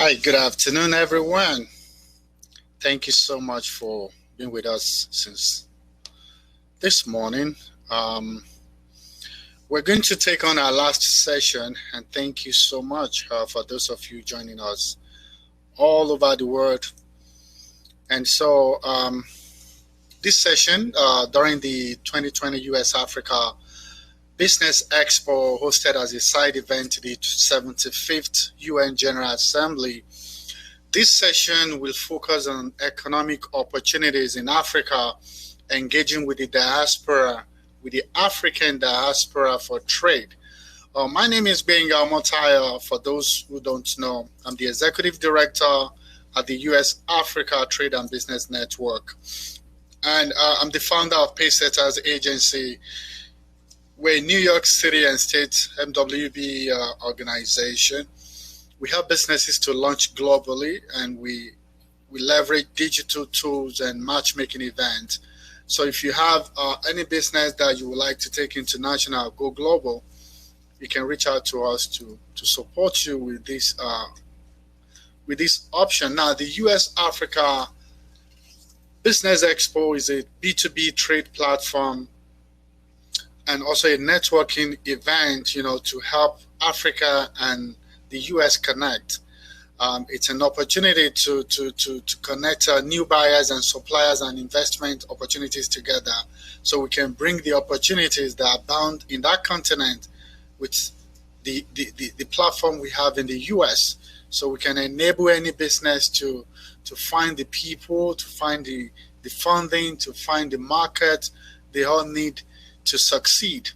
Hi, good afternoon, everyone. Thank you so much for being with us since this morning. Um, we're going to take on our last session, and thank you so much for those of you joining us all over the world. And so, this session during the 2020 US-Africa Business Expo, hosted as a side event to the 75th UN General Assembly. This session will focus on economic opportunities in Africa, engaging with the diaspora, with the African diaspora for trade. My name is Benga Motaya. For those who don't know, I'm the Executive Director at the USAfrica Trade and Business Network. And I'm the founder of Pacesetters Agency. We're a New York City and State MWBE organization. We help businesses to launch globally, and we leverage digital tools and matchmaking events. So if you have any business that you would like to take international, go global, you can reach out to us to support you with this option. Now, the US Africa Business Expo is a B2B trade platform and also a networking event, to help Africa and the US connect. It's an opportunity to connect new buyers and suppliers and investment opportunities together, so we can bring the opportunities that are bound in that continent with the platform we have in the US. So we can enable any business to find the people, to find the funding, to find the market they all need to succeed.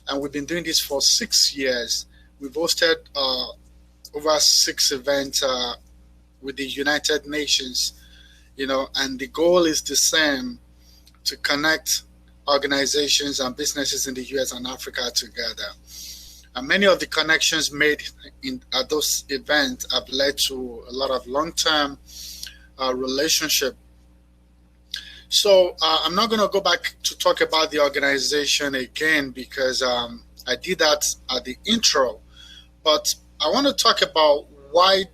And we've been doing this for 6 years. We've hosted over 6 events with the United Nations, and the goal is the same: to connect organizations and businesses in the US and Africa together. And many of the connections made at those events have led to a lot of long-term relationship. So I'm not going to go back to talk about the organization again, because I did that at the intro, but I want to talk about why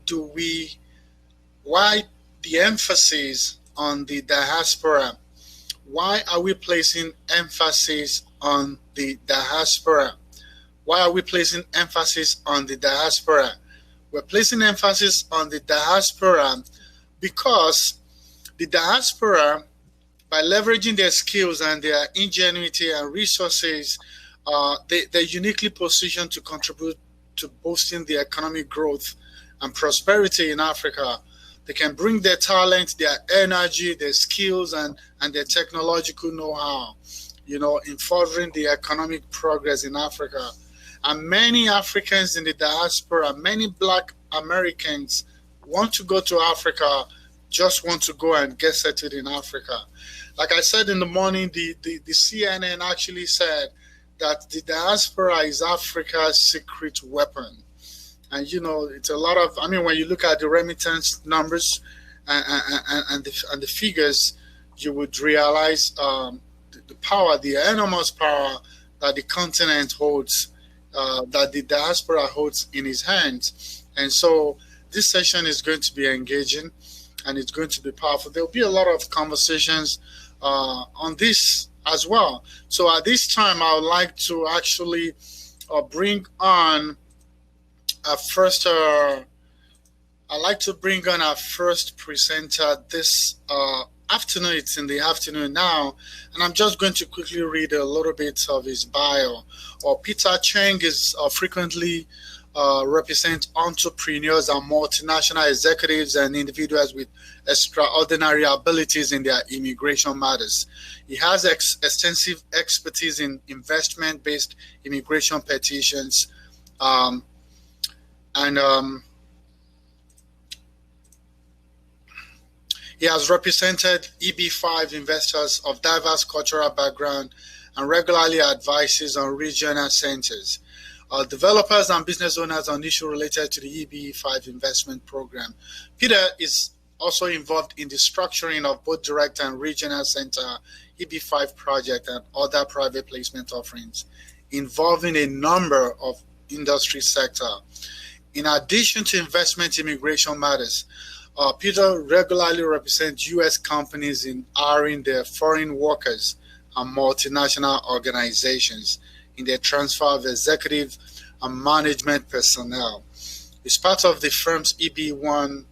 the emphasis on the diaspora. Why are we placing emphasis on the diaspora? Why are we placing emphasis on the diaspora? We're placing emphasis on the diaspora because the diaspora, by leveraging their skills and their ingenuity and resources, they're uniquely positioned to contribute to boosting the economic growth and prosperity in Africa. They can bring their talent, their energy, their skills, and their technological know-how, in furthering the economic progress in Africa. And many Africans in the diaspora, many Black Americans want to go to Africa, just want to go and get settled in Africa. Like I said in the morning, the CNN actually said that the diaspora is Africa's secret weapon. And, it's a lot of, when you look at the remittance numbers and the figures, you would realize the power, the enormous power that the continent holds, that the diaspora holds in his hands. And so this session is going to be engaging, and it's going to be powerful. There'll be a lot of conversations on this as well. So at this time, I would like to actually bring on our first. I'd like to bring on our first presenter this afternoon. It's in the afternoon now, and I'm just going to quickly read a little bit of his bio. Peter Cheng is frequently represent entrepreneurs and multinational executives and individuals with extraordinary abilities in their immigration matters. He has extensive expertise in investment-based immigration petitions, he has represented EB5 investors of diverse cultural background and regularly advises on regional centers, developers and business owners on issues related to the EB5 investment program. Peter is also involved in the structuring of both direct and regional center EB5 project and other private placement offerings involving a number of industry sector. In addition to investment immigration matters, Peter regularly represents U.S. companies in hiring their foreign workers and multinational organizations in their transfer of executive and management personnel. He's part of the firm's EB1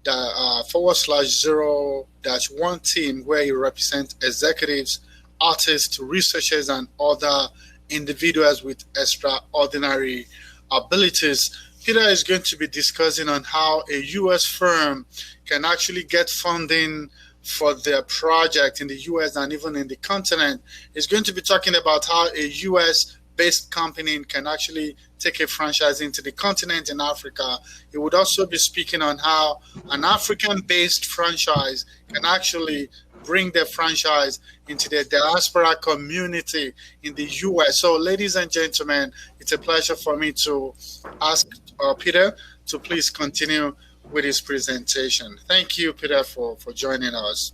/0-1 team where he represents executives, artists, researchers, and other individuals with extraordinary abilities. Peter is going to be discussing on how a U.S. firm can actually get funding for their project in the U.S. and even in the continent. He's going to be talking about how a U.S.-based company can actually take a franchise into the continent in Africa. He would also be speaking on how an African-based franchise can actually bring their franchise into the diaspora community in the U.S. So, ladies and gentlemen, it's a pleasure for me to ask Peter to please continue with his presentation. Thank you, Peter, for joining us.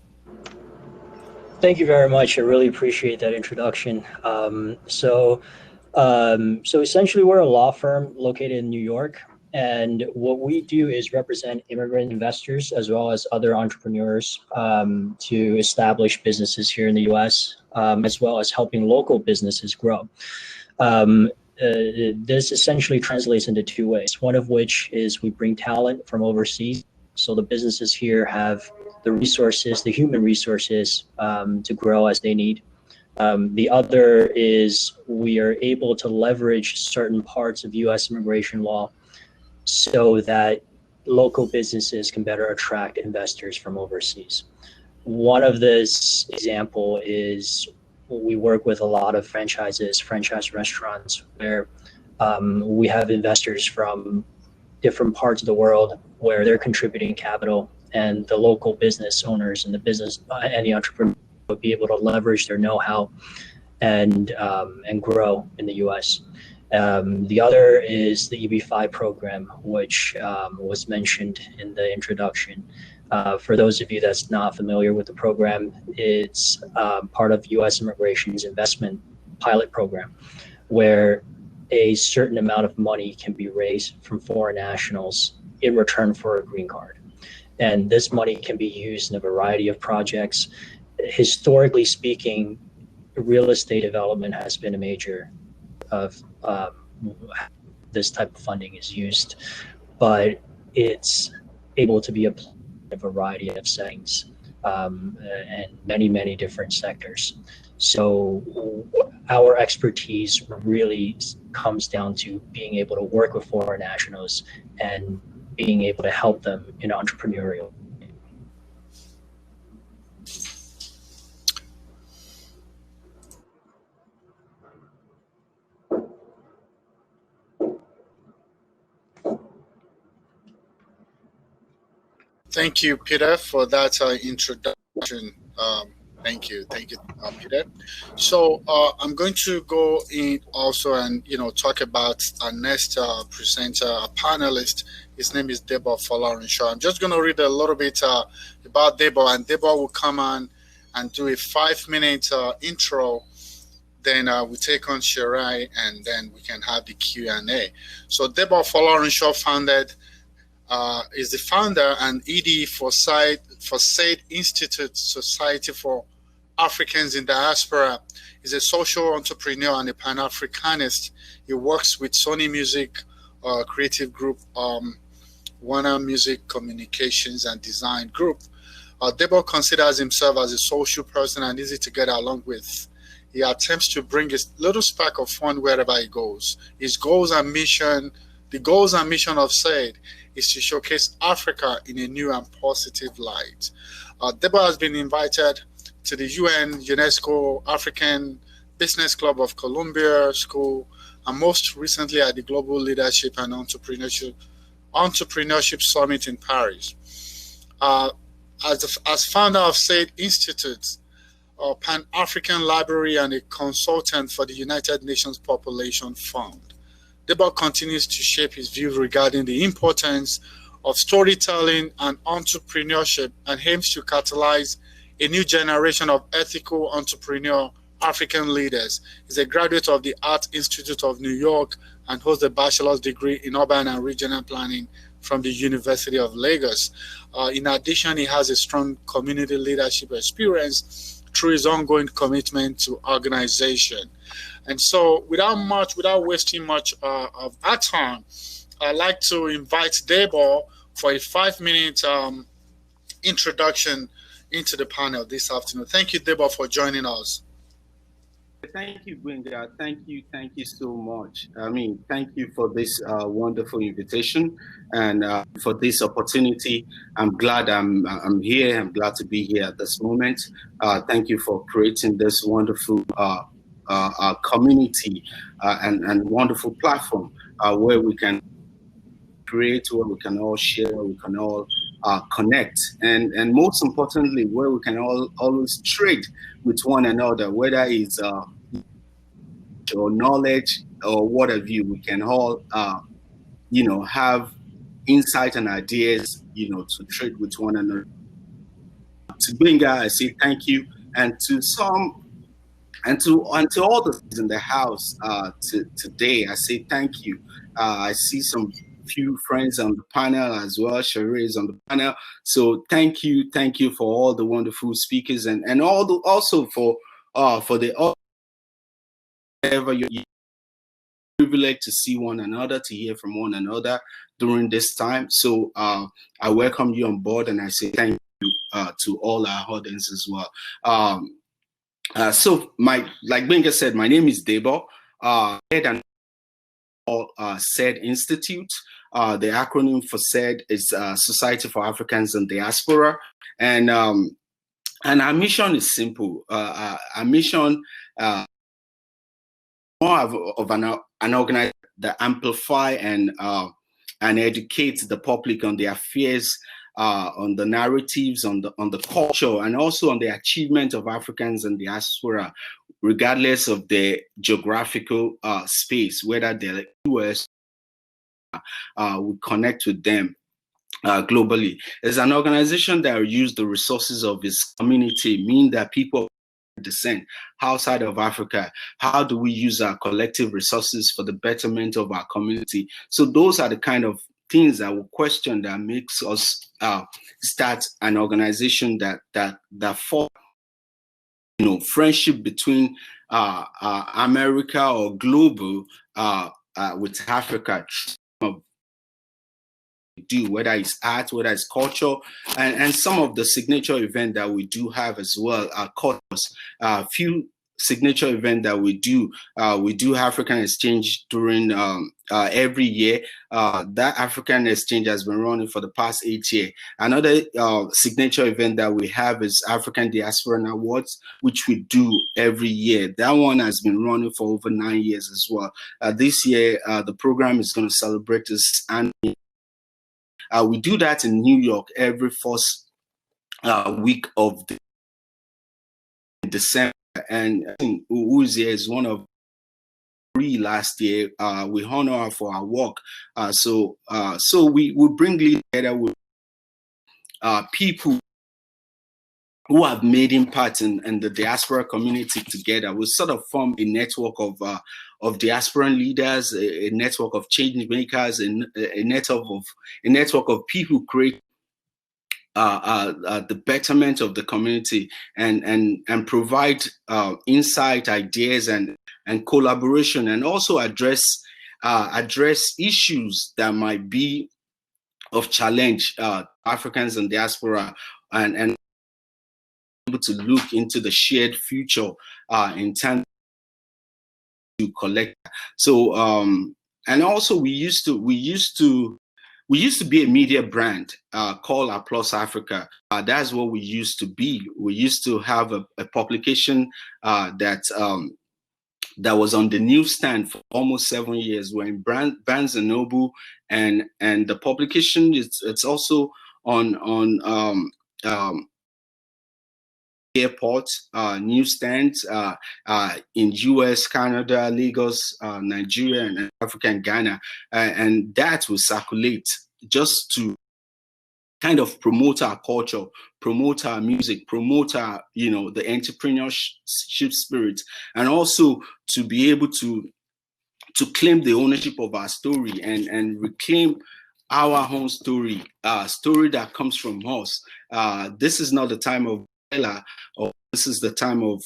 Thank you very much. I really appreciate that introduction. So essentially, we're a law firm located in New York. And what we do is represent immigrant investors as well as other entrepreneurs to establish businesses here in the U.S., as well as helping local businesses grow. This essentially translates into two ways, one of which is we bring talent from overseas. So the businesses here have the resources, the human resources to grow as they need. The other is we are able to leverage certain parts of U.S. immigration law so that local businesses can better attract investors from overseas. One of this example is we work with a lot of franchise restaurants where we have investors from different parts of the world where they're contributing capital, and the local business owners and the entrepreneurs would be able to leverage their know-how and grow in the U.S. The other is the EB5 program, which was mentioned in the introduction. For those of you that's not familiar with the program, it's part of U.S. Immigration's investment pilot program, where a certain amount of money can be raised from foreign nationals in return for a green card. And this money can be used in a variety of projects. Historically speaking, real estate development has been a major of this type of funding is used, but it's able to be applied in a variety of settings and many different sectors. So our expertise really comes down to being able to work with foreign nationals and being able to help them in entrepreneurial. Thank you, Peter, for that introduction. Thank you, Peter. So I'm going to go in also and talk about our next presenter, a panelist. His name is Debo Folarunsho. I'm just going to read a little bit about Debo, and Debo will come on and do a 5-minute intro. Then we take on Shirai, and then we can have the Q&A. So Debo Folarunsho is the founder and ED for SAID Institute, Society for Africans in Diaspora. He's a social entrepreneur and a Pan-Africanist. He works with Sony Music, Creative Group, Warner Music Communications and Design Group. Debo considers himself as a social person and easy to get along with. He attempts to bring a little spark of fun wherever he goes. The goals and mission of SAID is to showcase Africa in a new and positive light. Debo has been invited to the UN, UNESCO, African Business Club of Columbia School, and most recently at the Global Leadership and Entrepreneurship Summit in Paris. As founder of SAID Institute, a Pan-African Library, and a consultant for the United Nations Population Fund, Debo continues to shape his view regarding the importance of storytelling and entrepreneurship and aims to catalyze a new generation of ethical entrepreneur African leaders. He's a graduate of the Art Institute of New York and holds a bachelor's degree in urban and regional planning from the University of Lagos. In addition, he has a strong community leadership experience through his ongoing commitment to organization. And so, without wasting much of our time, I'd like to invite Debo for a 5 minute introduction into the panel this afternoon. Thank you, Debo, for joining us. Thank you, Gwenga. Thank you so much. I mean, thank you for this wonderful invitation and for this opportunity. I'm glad I'm here. I'm glad to be here at this moment. Thank you for creating this wonderful community and wonderful platform where we can create, where we can all share, where we can all connect, and most importantly, where we can always trade with one another, whether it's or knowledge or what have you. We can all have insight and ideas, to trade with one another. To Gwenga, I say thank you, and to all those in the house today, I say thank you. I see some few friends on the panel as well. Sheree is on the panel, so thank you for all the wonderful speakers and also for the whatever you're privileged to see one another, to hear from one another during this time. So I welcome you on board, and I say thank you to all our audience as well. So like Gwenga said, my name is Debo. Head and SAID Institute. The acronym for SAID is Society for Africans in Diaspora, and our mission is simple. Our mission more of an organization that amplify and educate the public on the affairs, on the narratives, on the culture, and also on the achievement of Africans in diaspora, regardless of the geographical space, whether they're US, we connect with them globally. It's an organization that use the resources of its community, mean that people descent outside of Africa, how do we use our collective resources for the betterment of our community? So those are the kind of things that we question that makes us start an organization that for friendship between America or global with Africa. Do, whether it's art, whether it's culture, and some of the signature event that we do have as well are few signature event that we do African exchange during every year. That African exchange has been running for the past 8 years. Another signature event that we have is African Diaspora Awards, which we do every year. That one has been running for over 9 years as well. This year the program is going to celebrate its annual. We do that in New York every first week of December, and Uzi is one of three last year. We honor her for our work. So we bring together with people who have made impact in the diaspora community together. We sort of form a network of diasporan leaders, a network of change makers, a network of people who create the betterment of the community and provide insight, ideas, and collaboration, and also address issues that might be of challenge Africans in diaspora, and able to look into the shared future in terms to collect. So and also we used to be a media brand called Applause Africa. That's what we used to be. We used to have a publication that was on the newsstand for almost 7 years. We're in Barnes and Noble, and the publication it's also on airports, newsstands in US, Canada, Lagos, Nigeria, and Africa and Ghana, and that will circulate just to kind of promote our culture, promote our music, promote our, the entrepreneurship spirit, and also to be able to claim the ownership of our story and reclaim our own story, story that comes from us. This is not the time of Ella, or this is the time of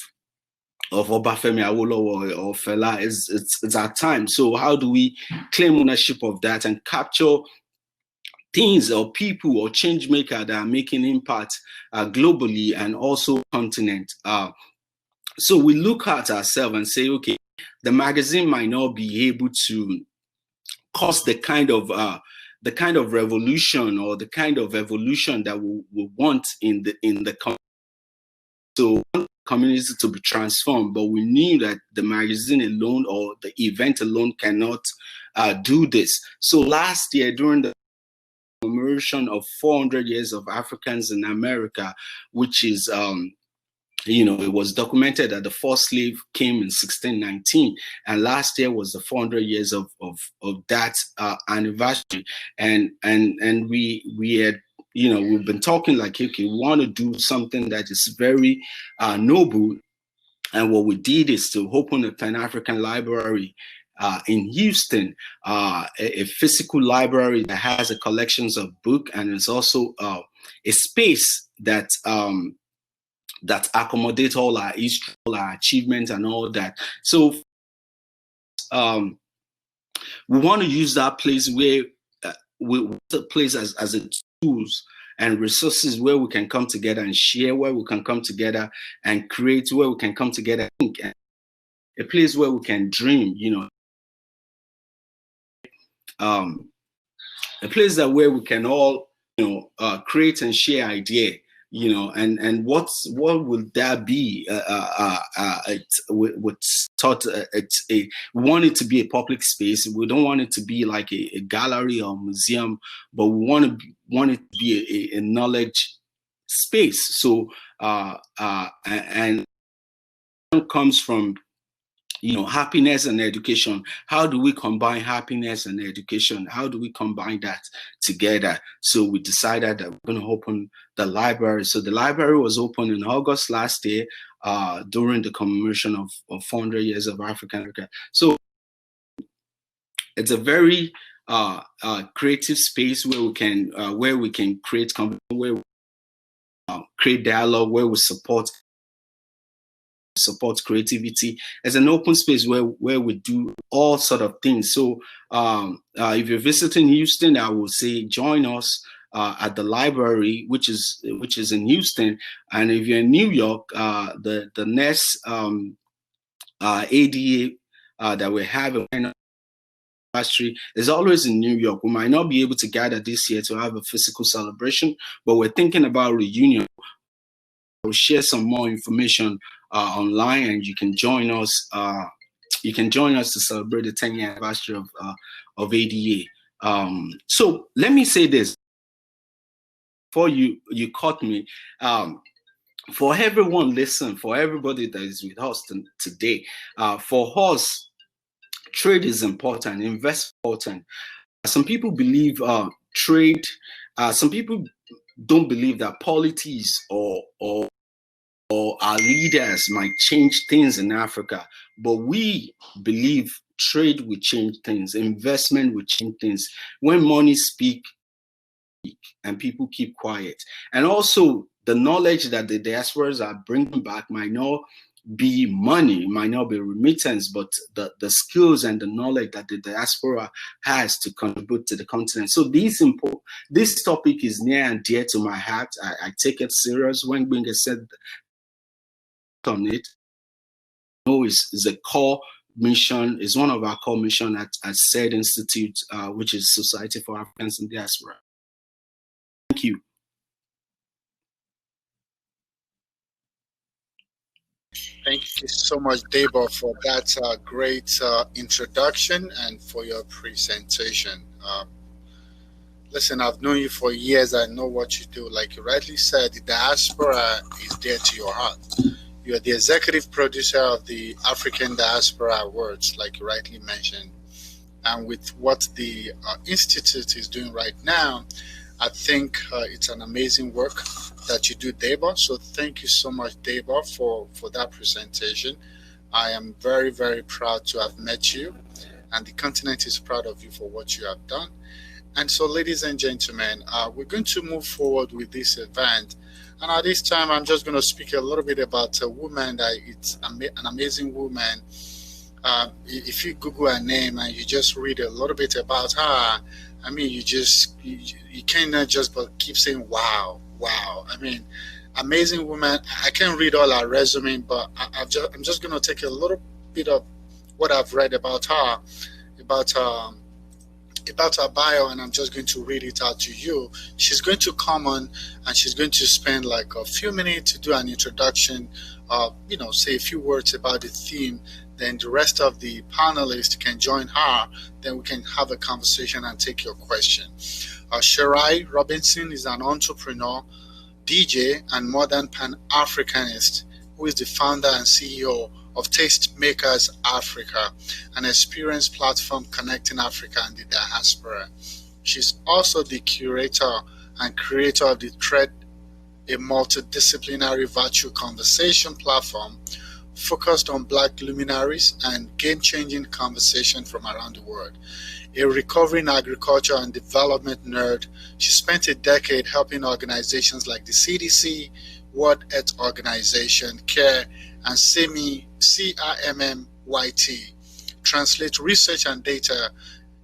Obafemi Awolowo or Fela. It's our time. So how do we claim ownership of that and capture things or people or change maker that are making impact globally and also continent? So we look at ourselves and say, okay, the magazine might not be able to cause the kind of revolution or the kind of evolution that we want in the community. So community to be transformed, but we knew that the magazine alone or the event alone cannot do this. So last year, during the commemoration of 400 years of Africans in America, which is it was documented that the first slave came in 1619, and last year was the 400 years of that anniversary, and we had, we've been talking like, okay, we want to do something that is very noble, and what we did is to open a Pan-African library in Houston, a physical library that has a collections of books, and it's also a space that accommodate all our history, all our achievements, and all that. So we want to use that place where the place as a tools and resources where we can come together and share, where we can come together and create, where we can come together and think, a place where we can dream, a place where we can all create and share idea. And what would that be? We want it to be a public space. We don't want it to be like a gallery or museum, but we want it to be a knowledge space. So and it comes from happiness and education. How do we combine happiness and education? How do we combine that together? So we decided that we're going to open the library. So the library was opened in August last year during the commemoration of 400 years of African America. So it's a very creative space where we can create where we create dialogue, where we support creativity. As an open space where we do all sort of things. So if you're visiting Houston, I will say join us at the library, which is in Houston. And if you're in New York, the next ADA that we have anniversary is always in New York. We might not be able to gather this year to have a physical celebration, but we're thinking about reunion. We'll share some more information online, and you can join us. You can join us to celebrate the 10-year anniversary of ADA. So let me say this before you caught me. For everyone listen, for everybody that is with us today, for us, trade is important, invest important. Some people believe trade. Some people don't believe that politics or our leaders might change things in Africa, but we believe trade will change things, investment will change things. When money speaks and people keep quiet, and also the knowledge that the diasporas are bringing back might not be money, might not be remittance, but the skills and the knowledge that the diaspora has to contribute to the continent. So this topic is near and dear to my heart. I take it serious. When Gbenga said on it, is a core mission, is one of our core mission at SAID Institute, which is Society for Africans in Diaspora. Thank you. Thank you so much, Debo, for that great introduction and for your presentation. Listen, I've known you for years. I know what you do. Like you rightly said, the diaspora is dear to your heart. You are the executive producer of the African Diaspora Awards, like you rightly mentioned. And with what the Institute is doing right now, I think it's an amazing work that you do, Debo. So thank you so much, Debo, for that presentation. I am very, very proud to have met you. and the continent is proud of you for what you have done. And so, ladies and gentlemen, we're going to move forward with this event. And at this time, I'm just going to speak a little bit about a woman that it's an amazing woman. If you Google her name and you just read a little bit about her, I mean, you cannot just but keep saying, wow, wow. I mean, amazing woman. I can't read all her resume, but I'm just going to take a little bit of what I've read about her, about her bio, and I'm just going to read it out to you. She's going to come on and she's going to spend like a few minutes to do an introduction, say a few words about the theme. Then the rest of the panelists can join her. Then we can have a conversation and take your question. Sharai Robinson is an entrepreneur, DJ, and modern Pan-Africanist who is the founder and CEO of Tastemakers Africa, an experienced platform connecting Africa and the diaspora. She's also the curator and creator of the Thread, a multidisciplinary virtual conversation platform focused on Black luminaries and game-changing conversation from around the world. A recovering agriculture and development nerd, she spent a decade helping organizations like the CDC, World Health Organization, CARE, and CRMMYT translate research and data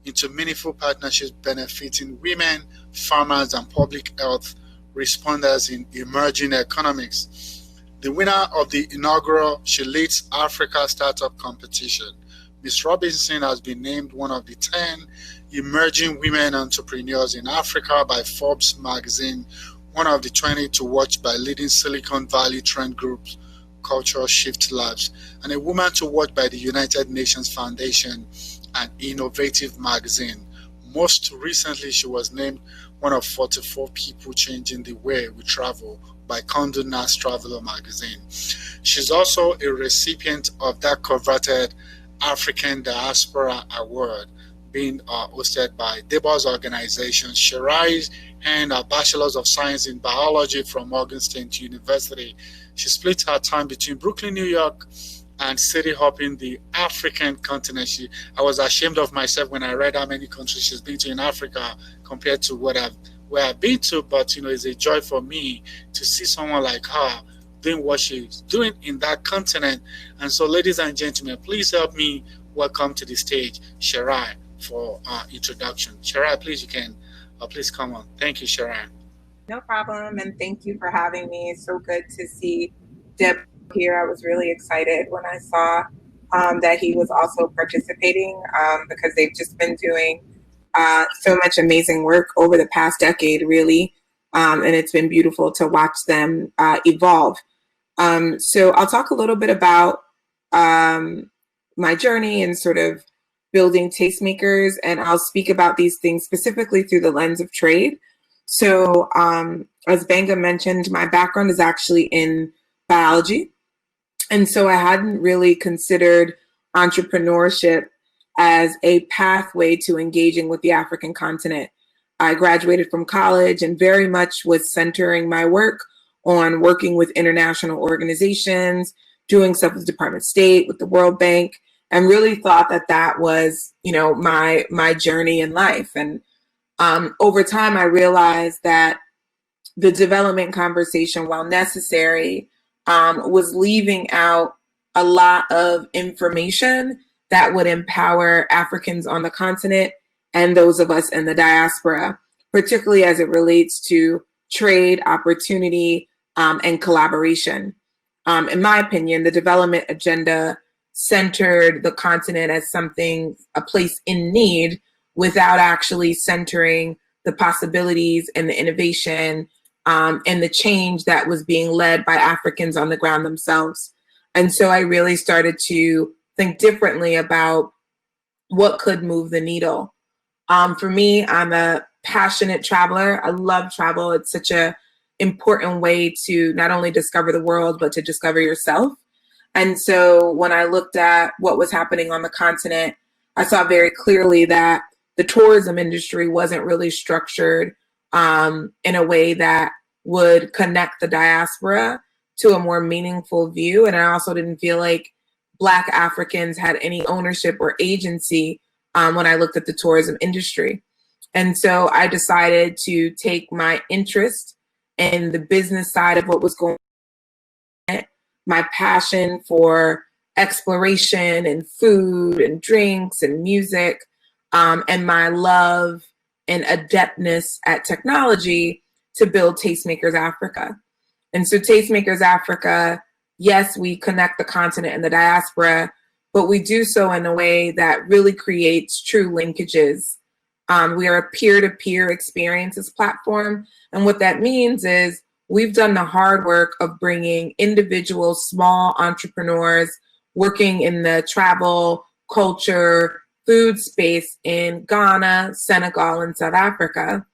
into meaningful partnerships benefiting women, farmers, and public health responders in emerging economies. The winner of the inaugural She Leads Africa Startup Competition, Ms. Robinson has been named one of the 10 emerging women entrepreneurs in Africa by Forbes magazine, one of the 20 to watch by leading Silicon Valley trend groups, Cultural Shift Labs, and a woman to watch by the United Nations Foundation and Innovative magazine. Most recently, she was named one of 44 people changing the way we travel by Condé Nast Traveler magazine. She's also a recipient of that coveted African Diaspora Award being hosted by Debo's organization. Sharai earned a Bachelor's of Science in Biology from Morgan State University. She split her time between Brooklyn, New York, and city hopping the African continent. I was ashamed of myself when I read how many countries she's been to in Africa compared to where I've been to, but it's a joy for me to see someone like her doing what she's doing in that continent. And so, ladies and gentlemen, please help me welcome to the stage Sharai for introduction. Sharai, please, you can please come on. Thank you, Sharai. No problem, and thank you for having me. It's so good to see Deb here. I was really excited when I saw that he was also participating because they've just been doing so much amazing work over the past decade, really, and it's been beautiful to watch them evolve. So I'll talk a little bit about my journey and sort of building Tastemakers, and I'll speak about these things specifically through the lens of trade. So as Benga mentioned, my background is actually in biology. And so I hadn't really considered entrepreneurship as a pathway to engaging with the African continent. I graduated from college and very much was centering my work on working with international organizations, doing stuff with the Department of State, with the World Bank, and really thought that that was, my journey in life. And over time, I realized that the development conversation, while necessary, was leaving out a lot of information that would empower Africans on the continent and those of us in the diaspora, particularly as it relates to trade, opportunity, and collaboration. In my opinion, the development agenda centered the continent as something, a place in need, without actually centering the possibilities and the innovation and the change that was being led by Africans on the ground themselves. And so I really started to think differently about what could move the needle. For me, I'm a passionate traveler. I love travel. It's such an important way to not only discover the world, but to discover yourself. And so when I looked at what was happening on the continent, I saw very clearly that the tourism industry wasn't really structured in a way that would connect the diaspora to a more meaningful view. And I also didn't feel like Black Africans had any ownership or agency when I looked at the tourism industry. And so I decided to take my interest in the business side of what was going on, my passion for exploration and food and drinks and music, and my love and adeptness at technology to build Tastemakers Africa. And so Tastemakers Africa, yes, we connect the continent and the diaspora, but we do so in a way that really creates true linkages. We are a peer-to-peer experiences platform. And what that means is we've done the hard work of bringing individual small entrepreneurs working in the travel, culture, food space in Ghana, Senegal, and South Africa,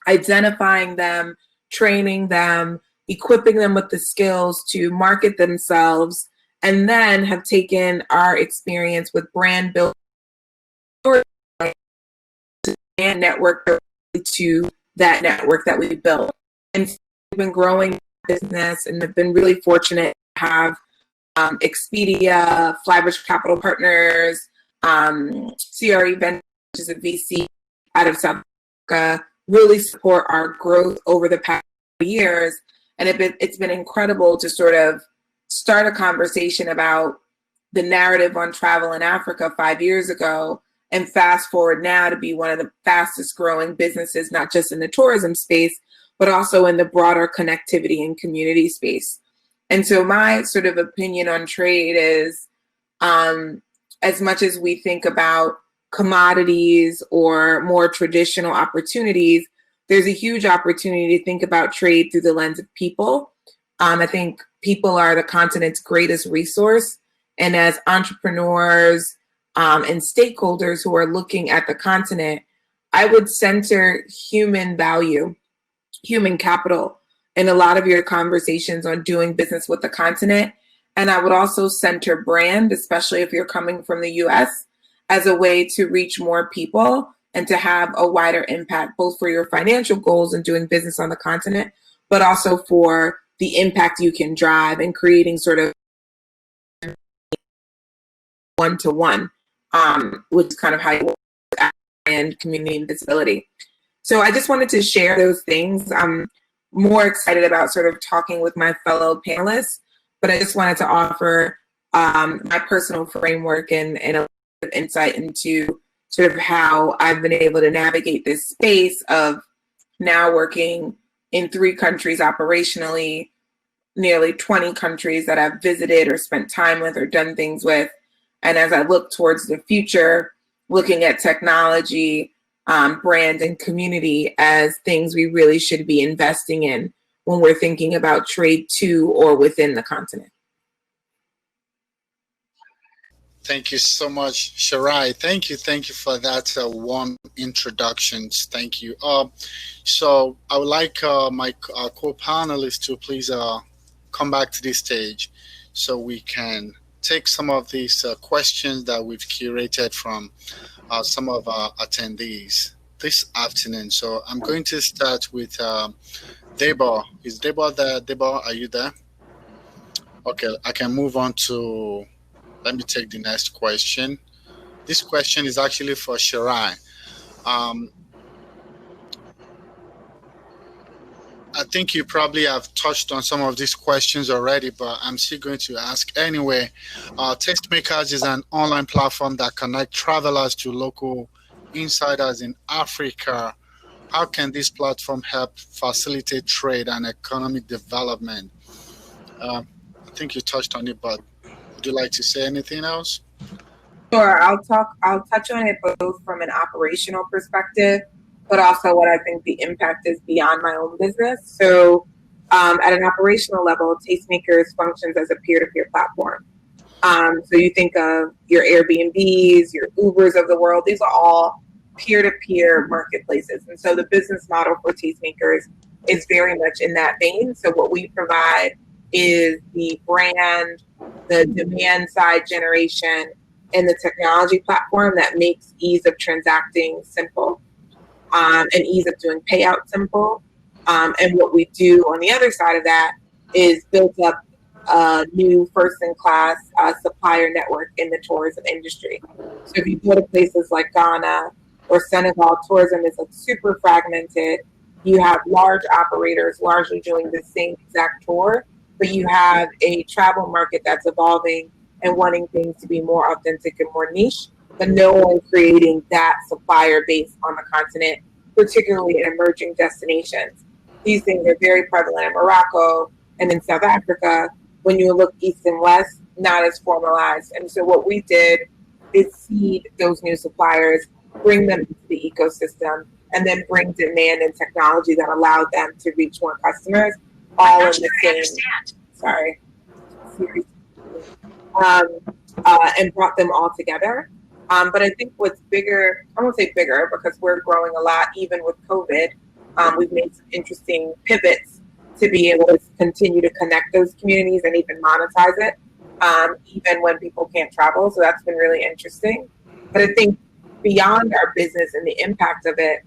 identifying them, training them, equipping them with the skills to market themselves, and then have taken our experience with brand building and network to that network that we built. And so we've been growing business and have been really fortunate to have Expedia, Flybridge Capital Partners, CRE Ventures, which is a VC out of South Africa, really support our growth over the past years. And it's been incredible to sort of start a conversation about the narrative on travel in Africa 5 years ago, and fast forward now to be one of the fastest growing businesses, not just in the tourism space, but also in the broader connectivity and community space. And so my sort of opinion on trade is, as much as we think about commodities or more traditional opportunities, there's a huge opportunity to think about trade through the lens of people. I think people are the continent's greatest resource. And as entrepreneurs and stakeholders who are looking at the continent, I would center human value, human capital in a lot of your conversations on doing business with the continent. And I would also center brand, especially if you're coming from the US, as a way to reach more people and to have a wider impact, both for your financial goals and doing business on the continent, but also for the impact you can drive in creating sort of one-to-one, which is kind of how you work and community and visibility. So I just wanted to share those things. I'm more excited about sort of talking with my fellow panelists, but I just wanted to offer my personal framework and a little bit of insight into sort of how I've been able to navigate this space of now working in 3 countries operationally, nearly 20 countries that I've visited or spent time with or done things with. And as I look towards the future, looking at technology, brand, and community as things we really should be investing in when we're thinking about trade to or within the continent. Thank you so much, Sharai. Thank you for that warm introductions. Thank you. So I would like my co-panelists to please come back to this stage so we can take some of these questions that we've curated from some of our attendees this afternoon. So I'm going to start with Debo. Is Debo there? Debo, are you there? Okay, I can move on to, let me take the next question. This question is actually for Sharai. I think you probably have touched on some of these questions already, but I'm still going to ask anyway. Tastemakers is an online platform that connects travelers to local insiders in Africa. How can this platform help facilitate trade and economic development? I think you touched on it, but would you like to say anything else? Sure, I'll touch on it both from an operational perspective, but also what I think the impact is beyond my own business. So at an operational level, Tastemakers functions as a peer-to-peer platform. So you think of your Airbnbs, your Ubers of the world, these are all peer-to-peer marketplaces. And so the business model for Tastemakers is very much in that vein. So what we provide is the brand, the demand side generation, and the technology platform that makes ease of transacting simple. And ease of doing payout simple. And what we do on the other side of that is build up a new first-in-class supplier network in the tourism industry. So if you go to places like Ghana or Senegal, tourism is like super fragmented. You have large operators largely doing the same exact tour, but you have a travel market that's evolving and wanting things to be more authentic and more niche, but no one creating that supplier base on the continent, particularly in emerging destinations. These things are very prevalent in Morocco and in South Africa. When you look east and west, not as formalized. And so what we did is seed those new suppliers, bring them into the ecosystem, and then bring demand and technology that allowed them to reach more customers, all in the same, sorry, series, and brought them all together. But I think what's bigger, I won't say bigger because we're growing a lot, even with COVID. We've made some interesting pivots to be able to continue to connect those communities and even monetize it, even when people can't travel. So that's been really interesting. But I think beyond our business and the impact of it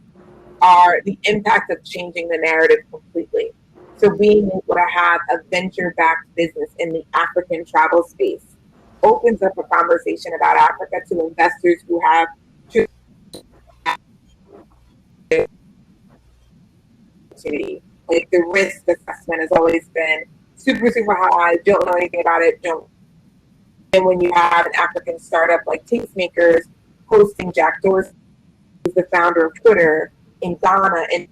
are the impact of changing the narrative completely. So being able to have a venture-backed business in the African travel space opens up a conversation about Africa to investors who have opportunity. Like the risk assessment has always been super, super high. Don't know anything about it. Don't. And when you have an African startup like Tastemakers hosting Jack Dorsey, who's the founder of Twitter in Ghana, and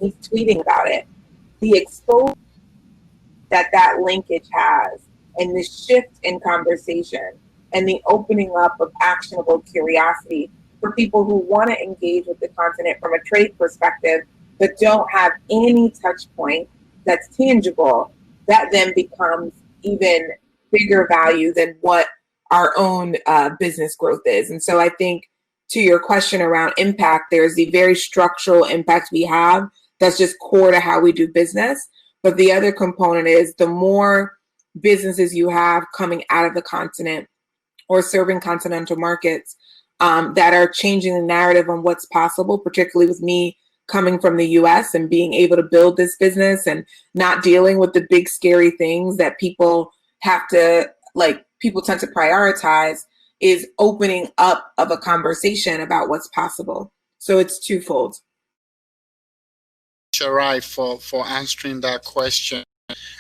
he's tweeting about it, the exposure that linkage has, and the shift in conversation, and the opening up of actionable curiosity for people who want to engage with the continent from a trade perspective, but don't have any touch point that's tangible, that then becomes even bigger value than what our own business growth is. And so I think to your question around impact, there's the very structural impact we have that's just core to how we do business. But the other component is the more businesses you have coming out of the continent or serving continental markets that are changing the narrative on what's possible, particularly with me coming from the US and being able to build this business and not dealing with the big scary things that people have to, like, people tend to prioritize, is opening up of a conversation about what's possible. So it's twofold. Sharai, for answering that question.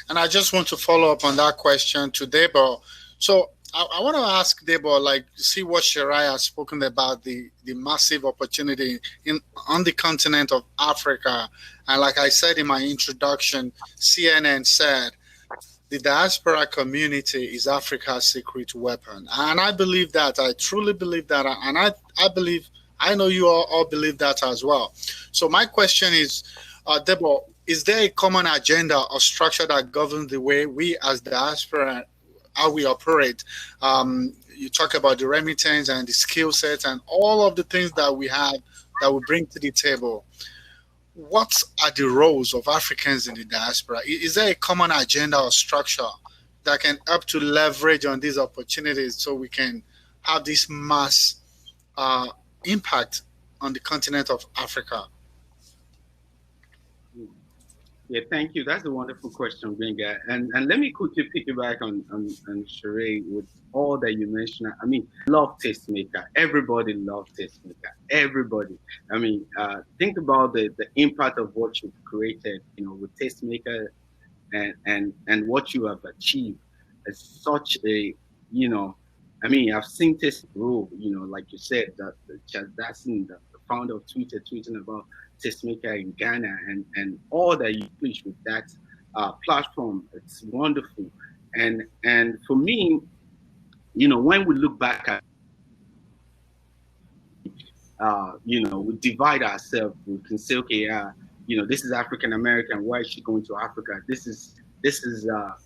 And I just want to follow up on that question to Debo. So I want to ask Debo, like, see what Sharai has spoken about, the massive opportunity on the continent of Africa. And like I said in my introduction, CNN said, the diaspora community is Africa's secret weapon. And I believe that. I truly believe that. And I believe, I know you all believe that as well. So my question is, Debo, is there a common agenda or structure that governs the way we as diaspora, how we operate? You talk about the remittance and the skill sets and all of the things that we have that we bring to the table. What are the roles of Africans in the diaspora? Is there a common agenda or structure that can help to leverage on these opportunities so we can have this mass impact on the continent of Africa? Yeah, thank you. That's a wonderful question, Benga. And let me quickly piggyback on Sheree with all that you mentioned. I mean, love Tastemaker. Everybody loves Tastemaker. Everybody. I mean, think about the impact of what you've created, you know, with Tastemaker and what you have achieved. It's such a, you know, I mean, I've seen Taste grow, you know, like you said, that Dassin, the founder of Twitter, tweeting about Tastemaker in Ghana and all that you push with that platform. It's wonderful. And for me, you know, when we look back at, you know, we divide ourselves. We can say, okay, you know, this is African American. Why is she going to Africa? This is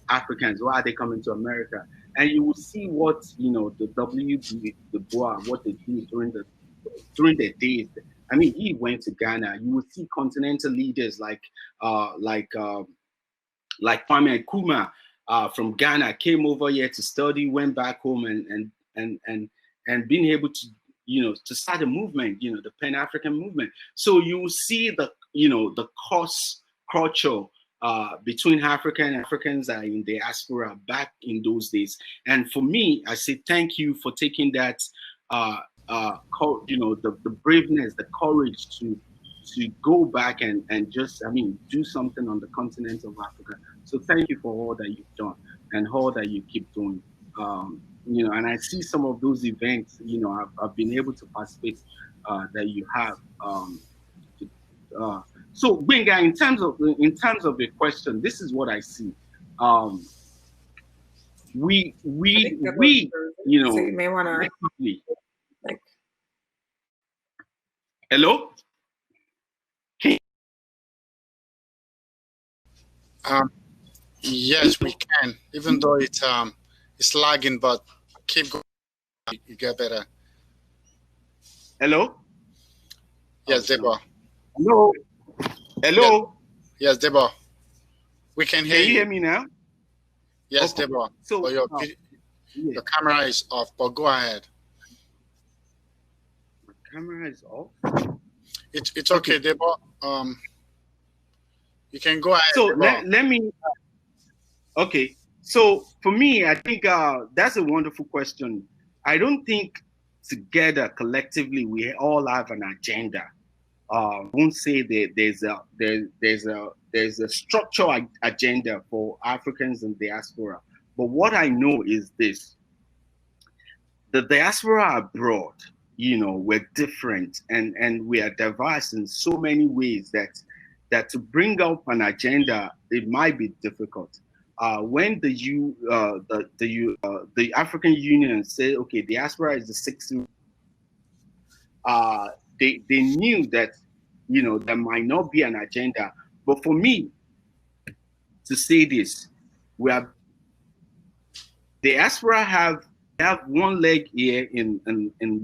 Africans. Why are they coming to America? And you will see what, you know, the WBEs, what they do during their days. I mean, he went to Ghana. You would see continental leaders like Kwame Nkrumah from Ghana came over here to study, went back home, and being able to, you know, to start a movement, you know, the Pan-African movement. So you will see the, you know, the cross culture between African and Africans are in diaspora back in those days. And for me, I say thank you for taking that, the braveness, the courage to go back and just, do something on the continent of Africa. So thank you for all that you've done and all that you keep doing. And I see some of those events, I've been able to participate that you have. So Gbenga, in terms of the question, this is what I see. We so you may want to hello. Yes, we can. Even though it's lagging, but keep going. You get better. Hello. Yes, Debo. Hello. Hello. Yes, Debo. We can hear you. Can you hear me now? Yes, okay. Debo. So but your camera is off, but go ahead. My camera is off. It's okay, Debo. You can go ahead. So let me. Okay. So for me, I think that's a wonderful question. I don't think together collectively we all have an agenda. I won't say that there's a structural agenda for Africans in diaspora. But what I know is this: the diaspora abroad, we're different and we are diverse in so many ways that to bring up an agenda, it might be difficult. When the African Union said, okay, diaspora is the sixth, they knew that, there might not be an agenda. But for me to say this, diaspora have one leg here in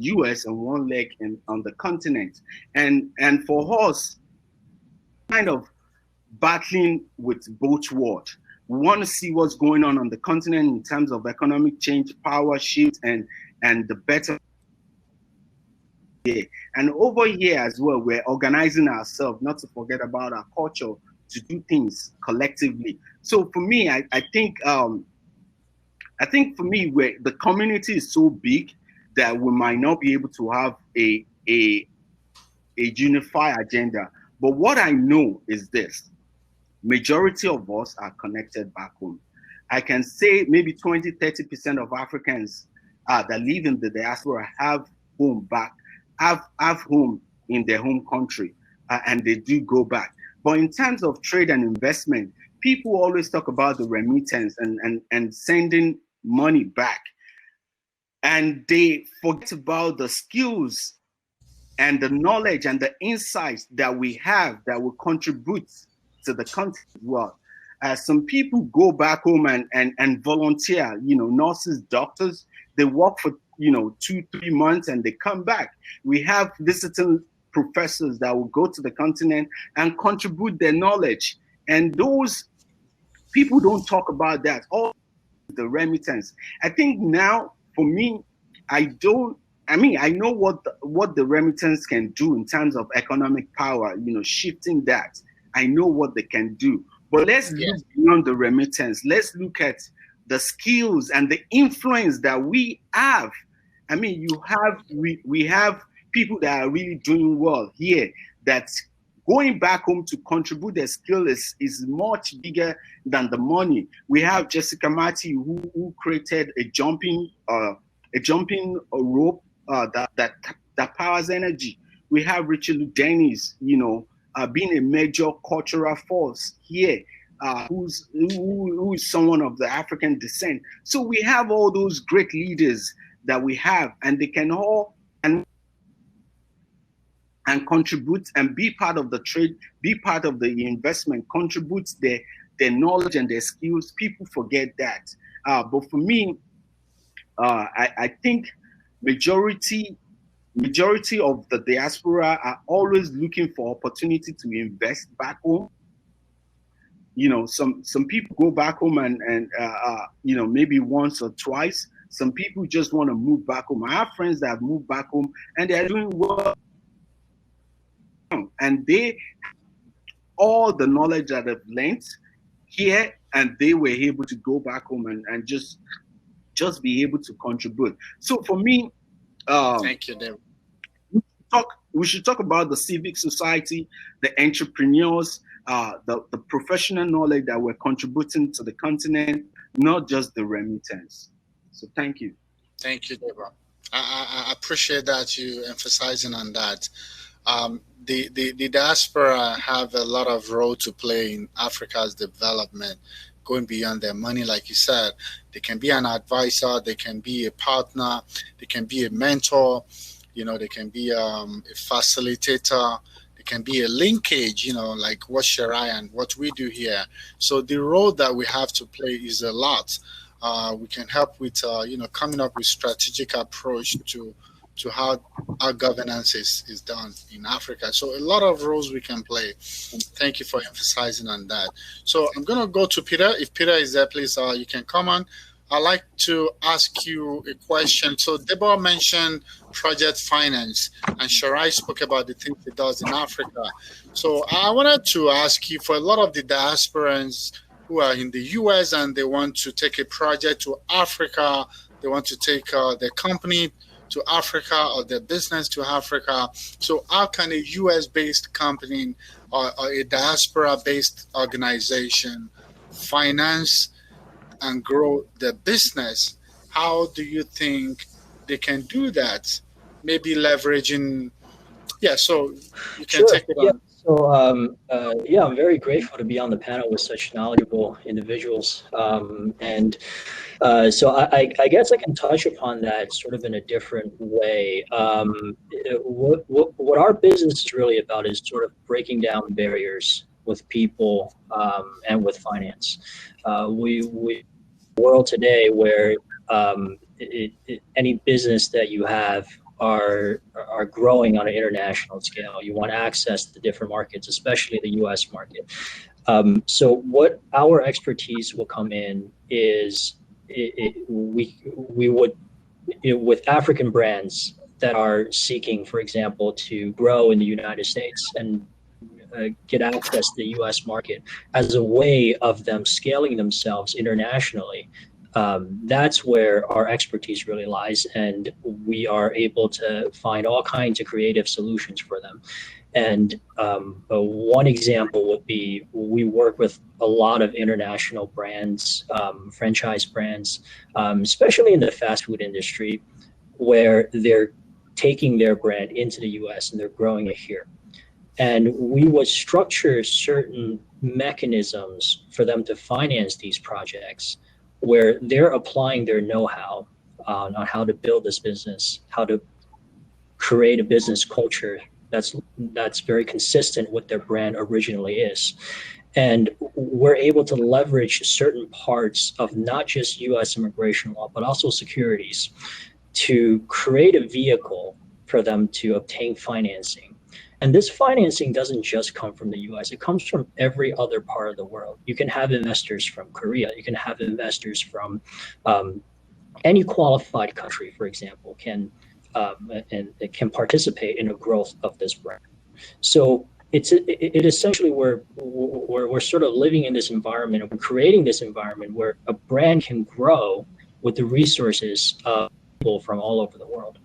US and one leg on the continent. And for us, kind of battling with both worlds. We want to see what's going on the continent in terms of economic change, power shift, and the better. And over here as well, we're organizing ourselves, not to forget about our culture, to do things collectively. So for me, I think for me, the community is so big that we might not be able to have a unified agenda. But what I know is this: majority of us are connected back home. I can say maybe 20-30% of Africans that live in the diaspora have home in their home country, and they do go back. But in terms of trade and investment, people always talk about the remittance and sending money back, and they forget about the skills and the knowledge and the insights that we have that will contribute to the country as well. Some people go back home and volunteer, nurses, doctors, they work for 2-3 months and they come back. We have visiting professors that will go to the continent and contribute their knowledge. And those people don't talk about that. All the remittance. I think now, for me, I know what the remittance can do in terms of economic power, shifting that. I know what they can do. But let's look beyond the remittance. Let's look at the skills and the influence that we have. We have people that are really doing well here, that going back home to contribute their skill is much bigger than the money. We have Jessica Marty, who created a jumping rope that powers energy. We have Richard Dennis, being a major cultural force here, who is someone of the African descent. So we have all those great leaders that we have, and they can all and contribute and be part of the trade, be part of the investment, contribute their knowledge and their skills. People forget that. But for me, I think majority of the diaspora are always looking for opportunity to invest back home. Some people go back home and maybe once or twice. Some people just want to move back home. I have friends that have moved back home and they're doing well. And they, all the knowledge that they've learned here, and they were able to go back home and just be able to contribute. So for me, thank you, Dave. We should talk about the civic society, the entrepreneurs, the professional knowledge that we're contributing to the continent, not just the remittance. So thank you. Thank you, Deborah. I appreciate that you emphasizing on that. The diaspora have a lot of role to play in Africa's development, going beyond their money, like you said. They can be an advisor, they can be a partner, they can be a mentor, they can be a facilitator, they can be a linkage, like what Sharai and what we do here. So the role that we have to play is a lot. We can help with, coming up with strategic approach to how our governance is done in Africa. So a lot of roles we can play. Thank you for emphasizing on that. So I'm going to go to Peter. If Peter is there, please, you can come on. I'd like to ask you a question. So Deborah mentioned project finance, and Sharai spoke about the things it does in Africa. So I wanted to ask you, for a lot of the diasporans who are in the US and they want to take a project to Africa, they want to take their company to Africa or their business to Africa. So how can a US-based company or a diaspora-based organization finance and grow their business? How do you think they can do that? Maybe leveraging, so you can take it on. So, I'm very grateful to be on the panel with such knowledgeable individuals. So I guess I can touch upon that sort of in a different way. What our business is really about is sort of breaking down barriers with people and with finance. We world today where any business that you have are growing on an international scale. You want access to different markets, especially the U.S. market. So what our expertise will come in is we would, with African brands that are seeking, for example, to grow in the United States and get access to the U.S. market as a way of them scaling themselves internationally. That's where our expertise really lies, and we are able to find all kinds of creative solutions for them. And one example would be we work with a lot of international brands, franchise brands, especially in the fast food industry, where they're taking their brand into the US and they're growing it here. And we would structure certain mechanisms for them to finance these projects where they're applying their know-how on how to build this business, how to create a business culture that's very consistent with their brand originally is. And we're able to leverage certain parts of not just US immigration law, but also securities to create a vehicle for them to obtain financing. And this financing doesn't just come from the US, it comes from every other part of the world. You can have investors from Korea, you can have investors from any qualified country, for example, can participate in the growth of this brand. So it essentially we're sort of living in this environment, and we're creating this environment where a brand can grow with the resources of people from all over the world.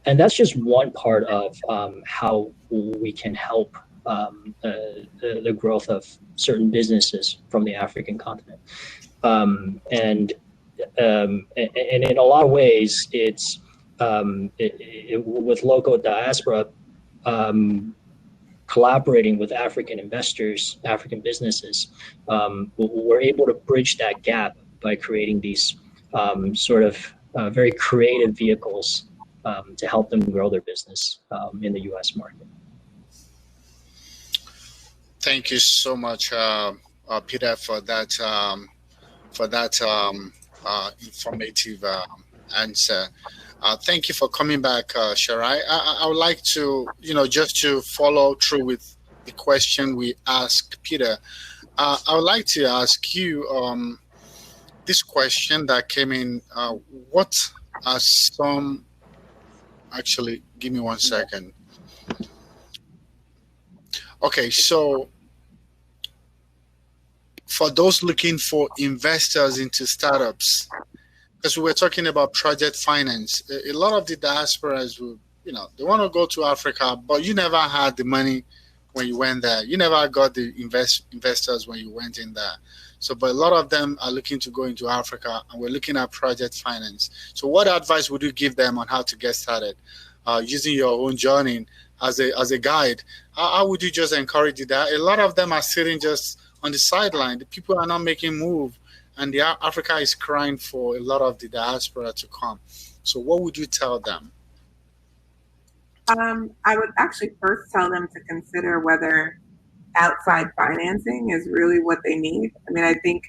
And that's just one part of how we can help the growth of certain businesses from the African continent. And in a lot of ways, it's with local diaspora collaborating with African investors, African businesses, we're able to bridge that gap by creating these sort of very creative vehicles to help them grow their business in the U.S. market. Thank you so much, Peter, for that informative answer. Thank you for coming back, Sharai. I would like to, just to follow through with the question we asked Peter. I would like to ask you this question that came in. What are some? Actually, give me 1 second. Okay, so for those looking for investors into startups, because we were talking about project finance, a lot of the diasporas will, they want to go to Africa, but you never had the money when you went there. You never got the investors when you went in there. So, but a lot of them are looking to go into Africa, and we're looking at project finance. So, what advice would you give them on how to get started, using your own journey as a guide? How would you just encourage that? A lot of them are sitting just on the sideline. The people are not making move, and Africa is crying for a lot of the diaspora to come. So, what would you tell them? I would actually first tell them to consider whether outside financing is really what they need. I mean, I think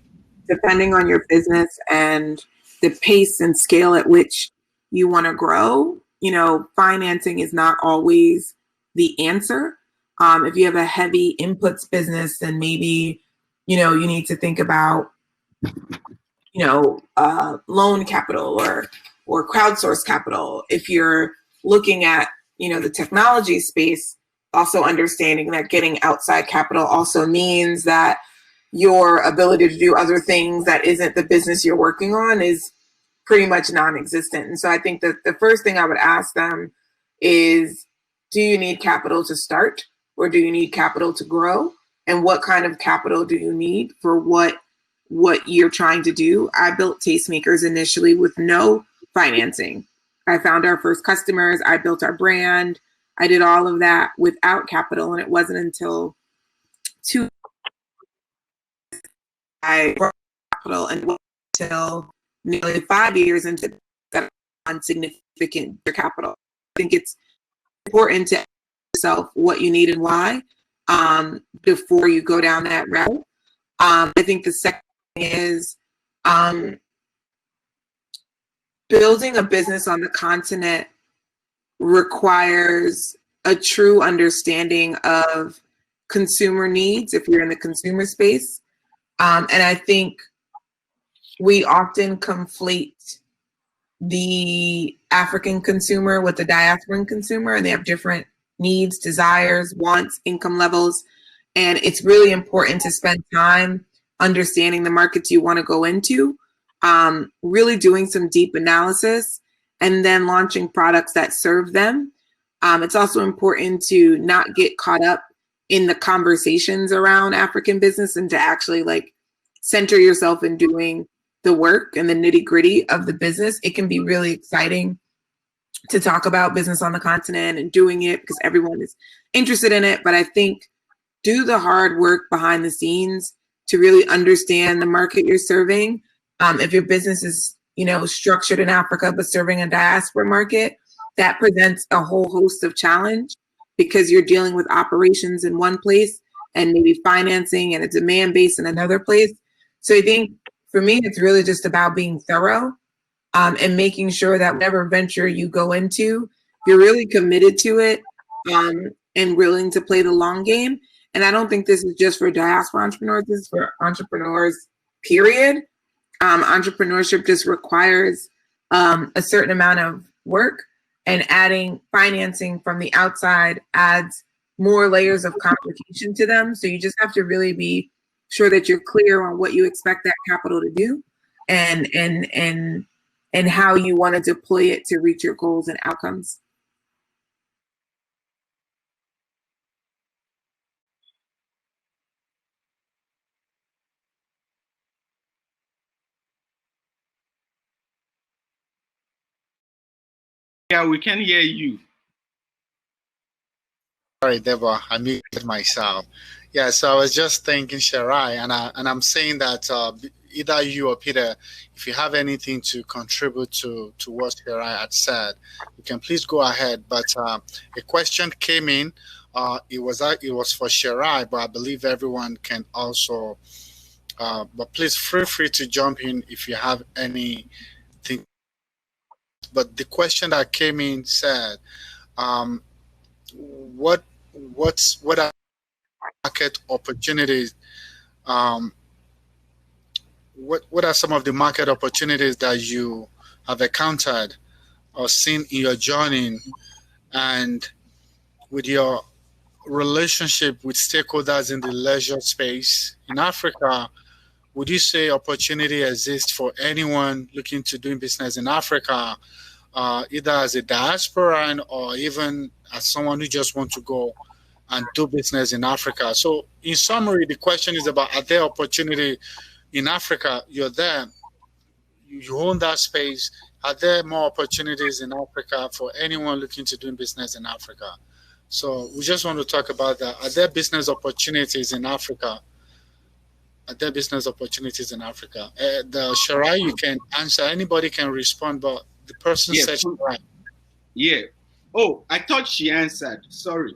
depending on your business and the pace and scale at which you want to grow, financing is not always the answer. If you have a heavy inputs business, then maybe, you need to think about, loan capital or crowdsource capital. If you're looking at, the technology space, also understanding that getting outside capital also means that your ability to do other things that isn't the business you're working on is pretty much non-existent. And so I think that the first thing I would ask them is, do you need capital to start, or do you need capital to grow? And what kind of capital do you need for what you're trying to do? I built Tastemakers initially with no financing. I found our first customers. I built our brand. I did all of that without capital. And it wasn't until I brought capital, and it wasn't until nearly 5 years into that on significant capital. I think it's important to ask yourself what you need and why before you go down that route. I think the second thing is building a business on the continent requires a true understanding of consumer needs if you're in the consumer space. And I think we often conflate the African consumer with the diasporan consumer, and they have different needs, desires, wants, income levels. And it's really important to spend time understanding the markets you want to go into, really doing some deep analysis, and then launching products that serve them. It's also important to not get caught up in the conversations around African business, and to actually center yourself in doing the work and the nitty gritty of the business. It can be really exciting to talk about business on the continent and doing it because everyone is interested in it. But I think do the hard work behind the scenes to really understand the market you're serving. If your business is, structured in Africa but serving a diaspora market, that presents a whole host of challenge because you're dealing with operations in one place and maybe financing and a demand base in another place. So I think for me, it's really just about being thorough and making sure that whatever venture you go into, you're really committed to it and willing to play the long game. And I don't think this is just for diaspora entrepreneurs, this is for entrepreneurs, period. Entrepreneurship just requires a certain amount of work, and adding financing from the outside adds more layers of complication to them. So you just have to really be sure that you're clear on what you expect that capital to do and how you want to deploy it to reach your goals and outcomes. Yeah, we can hear you. Sorry, Deborah, I muted myself. Yeah, so I was just thanking Sharai, and I'm saying that either you or Peter, if you have anything to contribute to what Sharai had said, you can please go ahead. But a question came in. It was for Sharai, but I believe everyone can also. But please feel free to jump in if you have anything. But the question that came in said, what are market opportunities? What are some of the market opportunities that you have encountered or seen in your journey, and with your relationship with stakeholders in the leisure space in Africa? would you say opportunity exists for anyone looking to doing business in Africa, either as a diasporan or even as someone who just wants to go and do business in Africa? So in summary, the question is about, are there opportunity in Africa? You're there, you own that space. Are there more opportunities in Africa for anyone looking to do business in Africa? So we just want to talk about that. Are there business opportunities in Africa? Are there business opportunities in Africa? The Sharai, you can answer. Anybody can respond, but the person said Sharai. Yeah. Oh, I thought she answered. Sorry.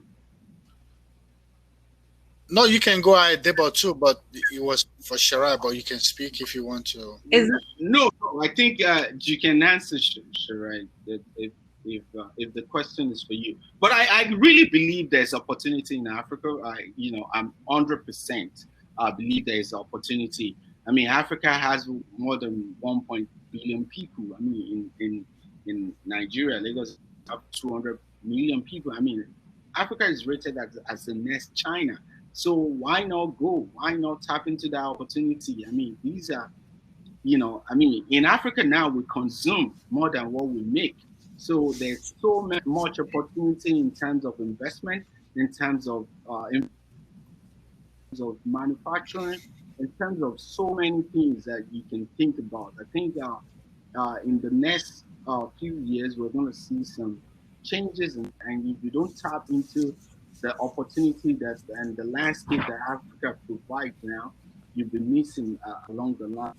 No, you can go ahead, Debo, too, but it was for Sharai, but you can speak if you want to. No, I think you can answer, Sharai, if the question is for you. But I really believe there's opportunity in Africa. I'm 100% believe there is opportunity. I mean, Africa has more than 1 billion people. I mean, in Nigeria, Lagos have 200 million people. I mean, Africa is rated as the next China. So why not go? Why not tap into that opportunity? I mean, these are, in Africa now we consume more than what we make. So there's so much opportunity in terms of investment, in terms of manufacturing, in terms of so many things that you can think about. I think in the next few years, we're going to see some changes, and if you don't tap into the opportunity and the landscape that Africa provides now, you'll be missing along the line.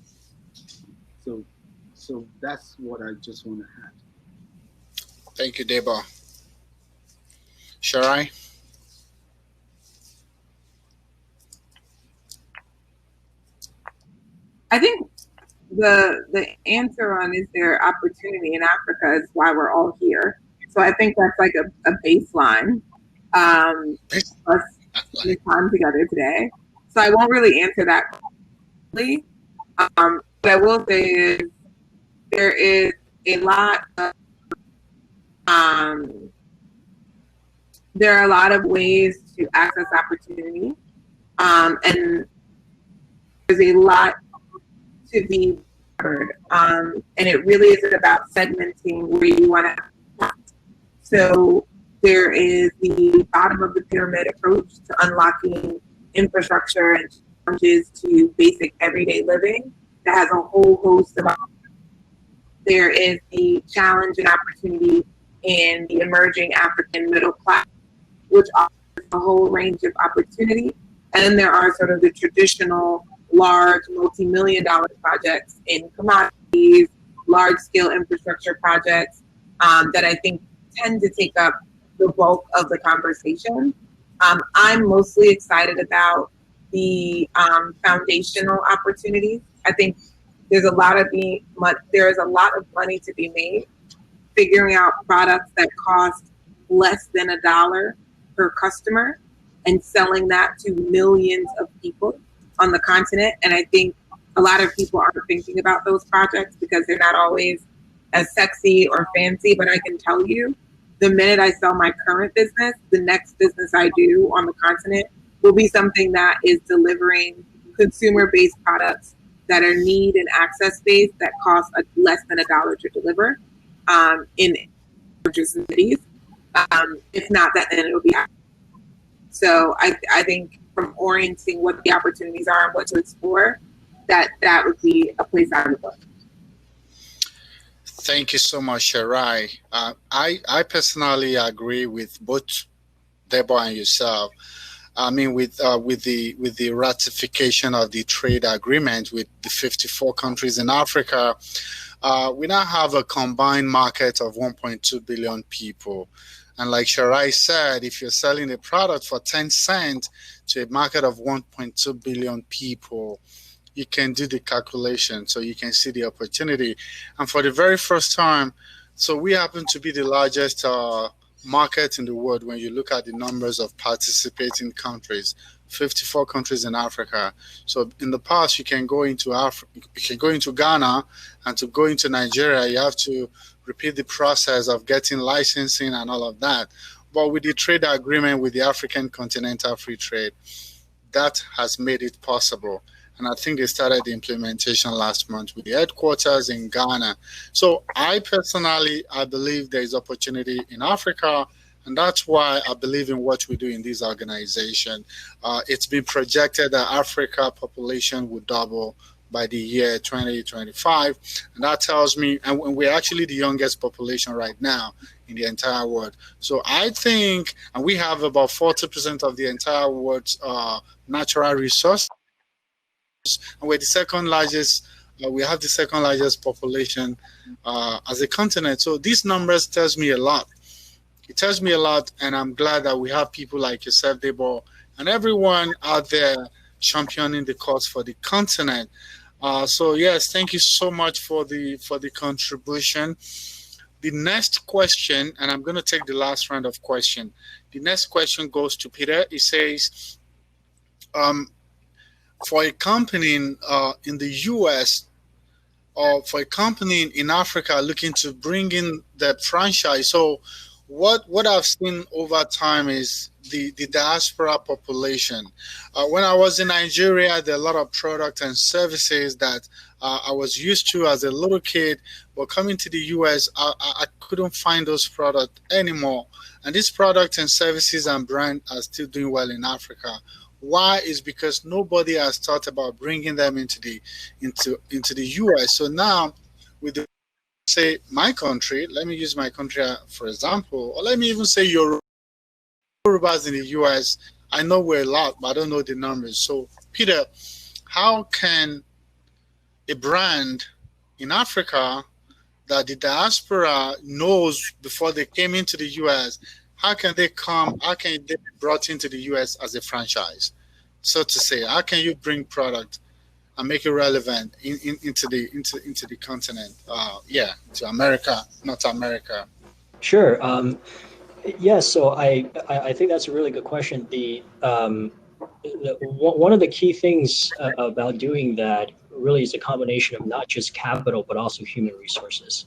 So that's what I just want to add. Thank you, Deba. Sharai? I think the answer on is there opportunity in Africa is why we're all here. So I think that's like a baseline. Us spending time together today. So I won't really answer that quickly. What I will say is there is a lot of there are a lot of ways to access opportunity, and there's a lot to be covered. And it really isn't about segmenting where you want to. So there is the bottom of the pyramid approach to unlocking infrastructure and challenges to basic everyday living that has a whole host of. There is the challenge and opportunity in the emerging African middle class, which offers a whole range of opportunity. And then there are sort of the traditional large multi-million-dollar projects in commodities, large-scale infrastructure projects that I think tend to take up the bulk of the conversation. I'm mostly excited about the foundational opportunities. I think there's a lot of money to be made figuring out products that cost less than $1 per customer and selling that to millions of people on the continent. And I think a lot of people aren't thinking about those projects because they're not always as sexy or fancy. But I can tell you, the minute I sell my current business, the next business I do on the continent will be something that is delivering consumer-based products that are need and access-based that cost less than $1 to deliver in larger cities. If not that, then it'll be. So I think from orienting what the opportunities are and what to explore, that would be a place I would look. Thank you so much, Sharai. I personally agree with both Deborah and yourself. I mean, with the ratification of the trade agreement with the 54 countries in Africa, we now have a combined market of 1.2 billion people. And like Sharai said, if you're selling a product for 10 cents to a market of 1.2 billion people, you can do the calculation, so you can see the opportunity. And for the very first time, so we happen to be the largest market in the world when you look at the numbers of participating countries, 54 countries in Africa. So in the past, you can go into Ghana, and to go into Nigeria, you have to repeat the process of getting licensing and all of that. But with the trade agreement with the African Continental Free Trade, that has made it possible. and I think they started the implementation last month with the headquarters in Ghana. So I personally, I believe there is opportunity in Africa, and that's why I believe in what we do in this organization. It's been projected that Africa population will double by the year 2025, and that tells me, and we're actually the youngest population right now in the entire world. So I think, and we have about 40% of the entire world's natural resource, and we're the second largest. We have the second largest population as a continent. So these numbers tells me a lot. It tells me a lot, and I'm glad that we have people like yourself, Debo, and everyone out there championing the cause for the continent. So yes, thank you so much for the contribution. The next question, and I'm going to take the last round of question. The next question goes to Peter. It says, for a company in the US or for a company in Africa looking to bring in that franchise, so what I've seen over time is the diaspora population. When I was in Nigeria, there are a lot of products and services that I was used to as a little kid, but coming to the US, I couldn't find those products anymore. And these products and services and brands are still doing well in Africa. Why? Is because nobody has thought about bringing them into the US. So now, with the say my country, let me use my country for example, or let me even say Yorubas in the US. I know we're a lot, but I don't know the numbers. So, Peter, how can a brand in Africa that the diaspora knows before they came into the US, how can they be brought into the US as a franchise? So to say, how can you bring product and make it relevant into the continent? To America, North America. Sure. Yeah, so I think that's a really good question. One of the key things about doing that really is a combination of not just capital, but also human resources.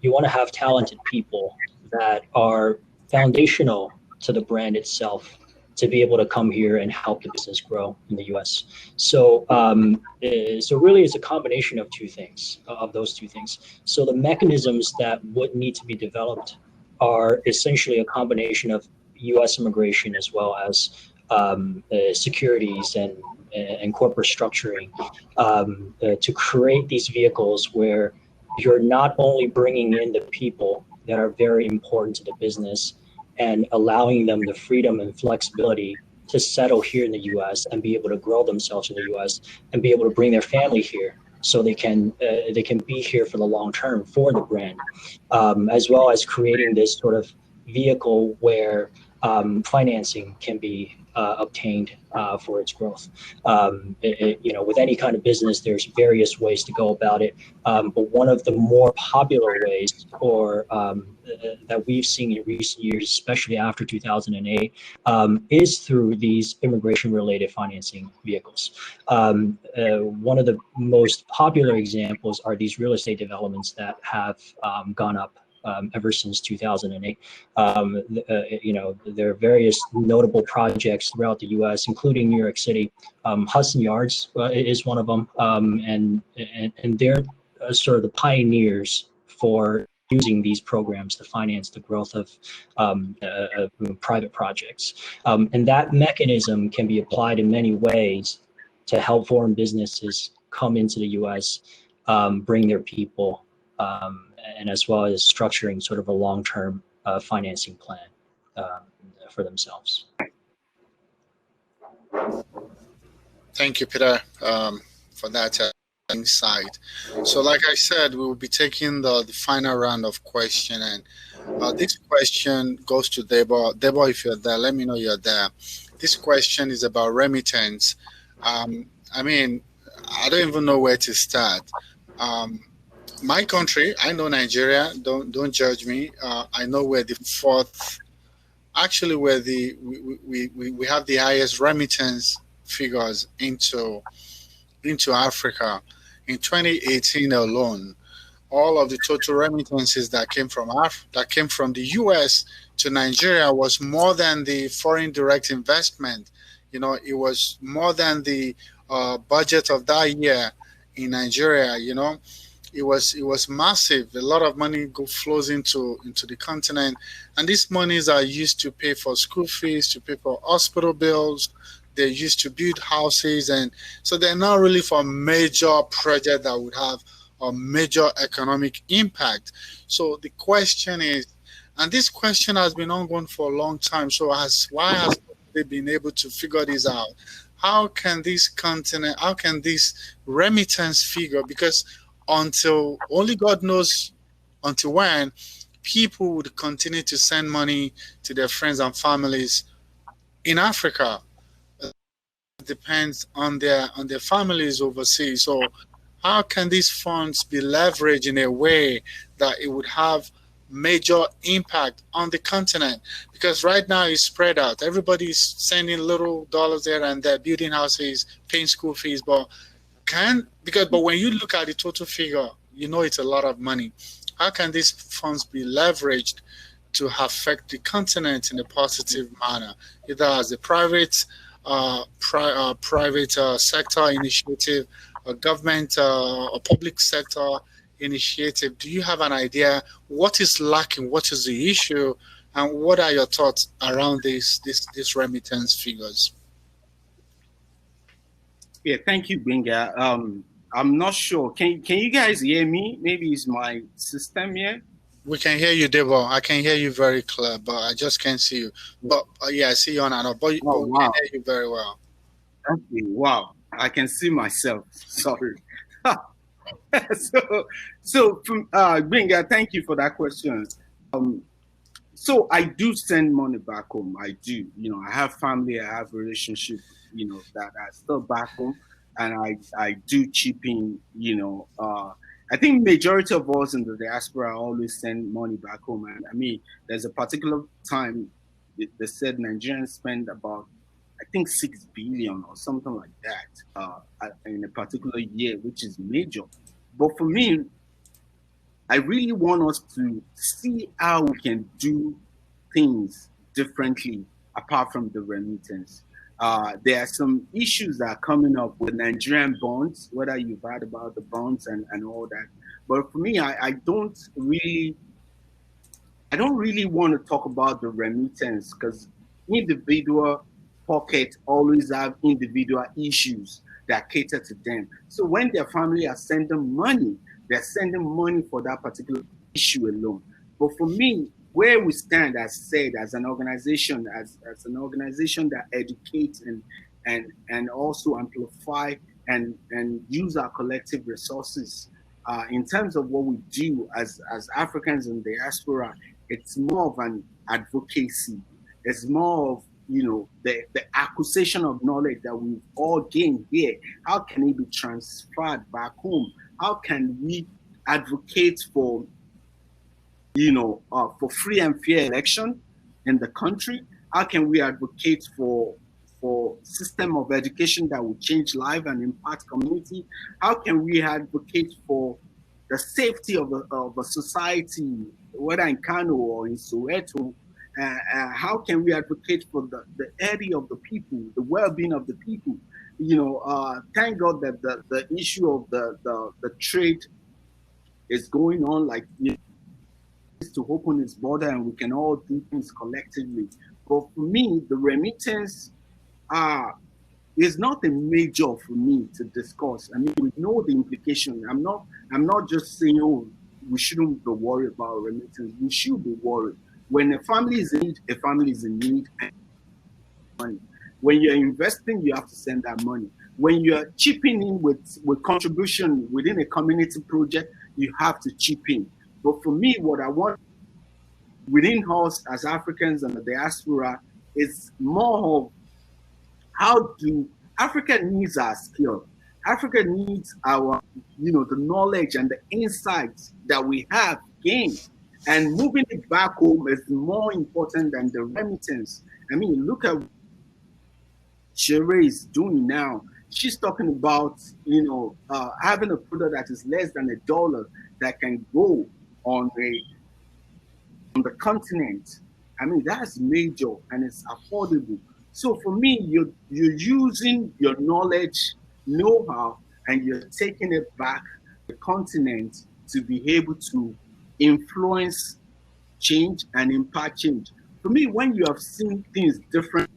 You want to have talented people that are foundational to the brand itself to be able to come here and help the business grow in the US. So really it's a combination of those two things. So the mechanisms that would need to be developed are essentially a combination of US immigration as well as securities and corporate structuring to create these vehicles where you're not only bringing in the people that are very important to the business and allowing them the freedom and flexibility to settle here in the US and be able to grow themselves in the US and be able to bring their family here so they can be here for the long term for the brand, as well as creating this sort of vehicle where financing can be obtained for its growth. With any kind of business, there's various ways to go about it. But one of the more popular ways, or that we've seen in recent years, especially after 2008, is through these immigration-related financing vehicles. One of the most popular examples are these real estate developments that have gone up ever since 2008. There are various notable projects throughout the U.S., including New York City. Hudson Yards is one of them, and they're sort of the pioneers for using these programs to finance the growth of private projects. And that mechanism can be applied in many ways to help foreign businesses come into the U.S., bring their people, and as well as structuring sort of a long-term financing plan for themselves. Thank you, Peter, for that insight. So like I said, we will be taking the final round of question, and this question goes to Debo. Debo, if you're there, let me know you're there. This question is about remittance. I don't even know where to start. My country, I know Nigeria. Don't judge me. I know we're the fourth. Actually, we're we have the highest remittance figures into Africa. In 2018 alone, all of the total remittances that came from the U.S. to Nigeria was more than the foreign direct investment. It was more than the budget of that year in Nigeria. You know, it was massive. A lot of money flows into the continent, and these monies are used to pay for school fees, to pay for hospital bills. They're used to build houses, and so they're not really for major project that would have a major economic impact. So the question is, and this question has been ongoing for a long time. So as why has they been able to figure this out? How can this remittance figure? Because until only God knows until when people would continue to send money to their friends and families in Africa. It depends on their families overseas. So how can these funds be leveraged in a way that it would have major impact on the continent? Because right now it's spread out. Everybody's sending little dollars there and there, building houses, paying school fees, but when you look at the total figure, you know it's a lot of money. How can these funds be leveraged to affect the continent in a positive manner, either as a private sector initiative, a government, a public sector initiative? Do you have an idea what is lacking, what is the issue, and what are your thoughts around these remittance figures? Yeah, thank you, Binga. I'm not sure. Can you guys hear me? Maybe it's my system here. We can hear you, Debo. I can hear you very clear, but I just can't see you. But yeah, I see you on and off. But Oh, we can wow. hear you very well. Okay, wow. I can see myself. Sorry. so from Binga, thank you for that question. So I do send money back home. I do. You know, I have family, I have relationship, you know, that are still back home, and I do chip in. You know, I think majority of us in the diaspora always send money back home. And I mean, there's a particular time they said Nigerians spend about, I think, 6 billion or something like that in a particular year, which is major. But for me, I really want us to see how we can do things differently apart from the remittance. There are some issues that are coming up with Nigerian bonds, whether you've heard about the bonds and all that. But for me, I don't really want to talk about the remittance, because individual pockets always have individual issues that cater to them. So when their family are sending money, they're sending money for that particular issue alone. But for me, where we stand, as said, as an organization, as an organization that educates and also amplify and use our collective resources in terms of what we do as Africans in the diaspora, it's more of an advocacy. It's more of, you know, the acquisition of knowledge that we've all gained here. How can it be transferred back home? How can we advocate for, you know, for free and fair election in the country? How can we advocate for system of education that will change life and impact community? How can we advocate for the safety of a society, whether in Kano or in Soweto? How can we advocate for the area of the people, the well-being of the people? You know, thank God that the issue of the trade is going on, like, you know, to open its border and we can all do things collectively. But for me, the remittance is not a major for me to discuss. I mean, we know the implication. I'm not just saying, oh, we shouldn't be worried about remittance. We should be worried. When a family is in need, a family is in need. Money. When you're investing, you have to send that money. When you're chipping in with contribution within a community project, you have to chip in. But for me, what I want within us as Africans and the diaspora is more of how do Africa needs our skill. Africa needs our, you know, the knowledge and the insights that we have gained. And moving it back home is more important than the remittance. I mean, look at what Sheree is doing now. She's talking about, you know, having a product that is less than $1 that can go on the continent. I mean, that's major and it's affordable. So for me, you're using your knowledge, know-how and you're taking it back to the continent to be able to influence change and impact change. For me, when you have seen things different,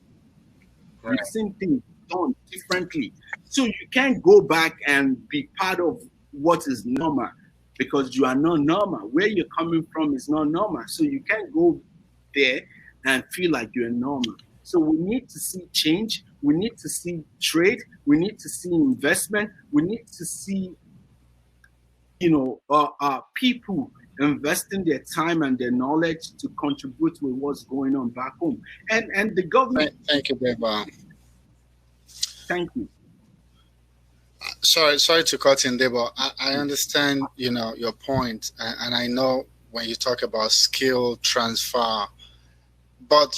Right. you've seen things done differently. So you can't go back and be part of what is normal because you are not normal. Where you're coming from is not normal. So you can't go there and feel like you're normal. So we need to see change. We need to see trade. We need to see investment. We need to see, people investing their time and their knowledge to contribute with what's going on back home. And the government. Thank you, Debo. Thank you. Sorry to cut in, Debo. I understand, your point, and I know when you talk about skill transfer. But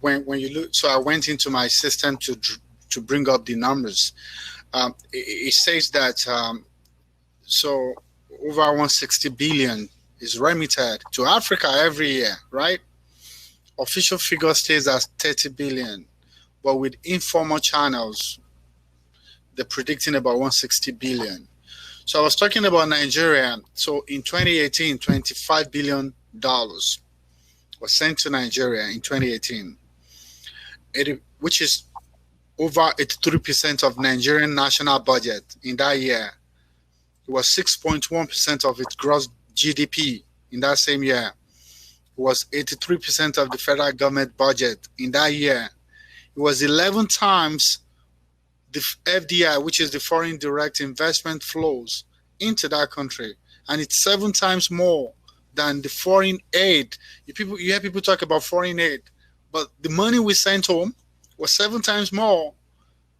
when you look, so I went into my system to bring up the numbers. It says that so over 160 billion is remitted to Africa every year, right? Official figure stays at 30 billion, but with informal channels, they're predicting about 160 billion. So I was talking about Nigeria. So in 2018, $25 billion was sent to Nigeria in 2018, which is over 83% of Nigerian national budget in that year. It was 6.1% of its gross GDP in that same year. It was 83% of the federal government budget in that year. It was 11 times the FDI, which is the foreign direct investment flows into that country. And it's 7 times more than the foreign aid. You hear people talk about foreign aid, but the money we sent home was 7 times more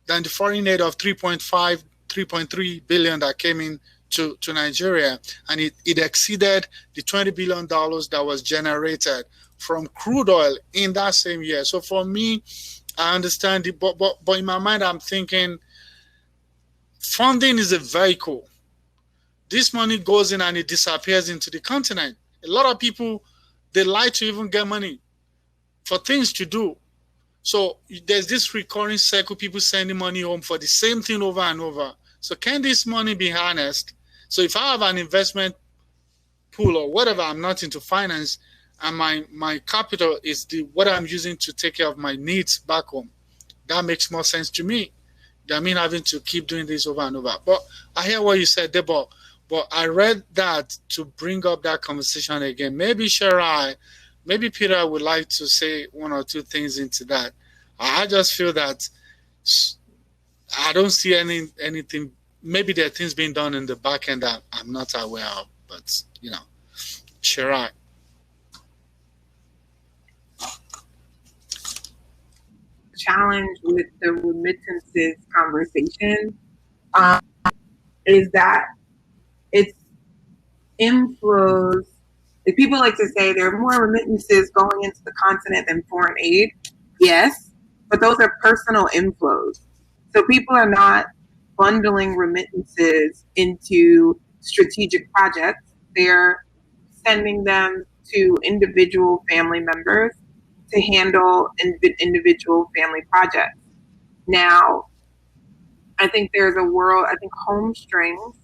than the foreign aid of 3.3 billion that came in to Nigeria. And it exceeded the $20 billion that was generated from crude oil in that same year. So for me, I understand it, but in my mind, I'm thinking funding is a vehicle. This money goes in and it disappears into the continent. A lot of people, they like to even get money for things to do. So there's this recurring cycle, people sending money home for the same thing over and over. So can this money be harnessed? So if I have an investment pool or whatever, I'm not into finance, and my capital is what I'm using to take care of my needs back home, that makes more sense to me than me having to keep doing this over and over. But I hear what you said, Debo. But I read that to bring up that conversation again. Maybe maybe Peter would like to say 1 or 2 things into that. I just feel that I don't see anything. Maybe there are things being done in the back end that I'm not aware of. But Shirai. Challenge with the remittances conversation is that it's inflows. Like people like to say there are more remittances going into the continent than foreign aid. Yes, but those are personal inflows. So people are not bundling remittances into strategic projects. They're sending them to individual family members to handle individual family projects. Now, I think there's a world, I think Home Strings,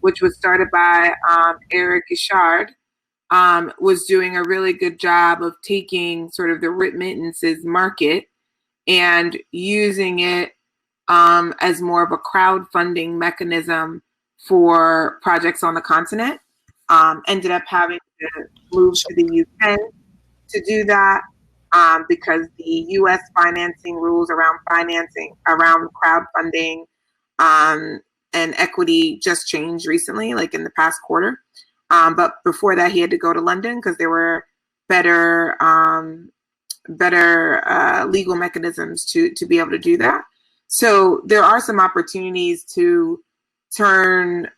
which was started by Eric Gishard, was doing a really good job of taking sort of the remittances market and using it as more of a crowdfunding mechanism for projects on the continent. Ended up having to move to the UK to do that because the US financing rules around crowdfunding and equity just changed recently, like in the past quarter. But before that, he had to go to London because there were better legal mechanisms to be able to do that. So there are some opportunities to turn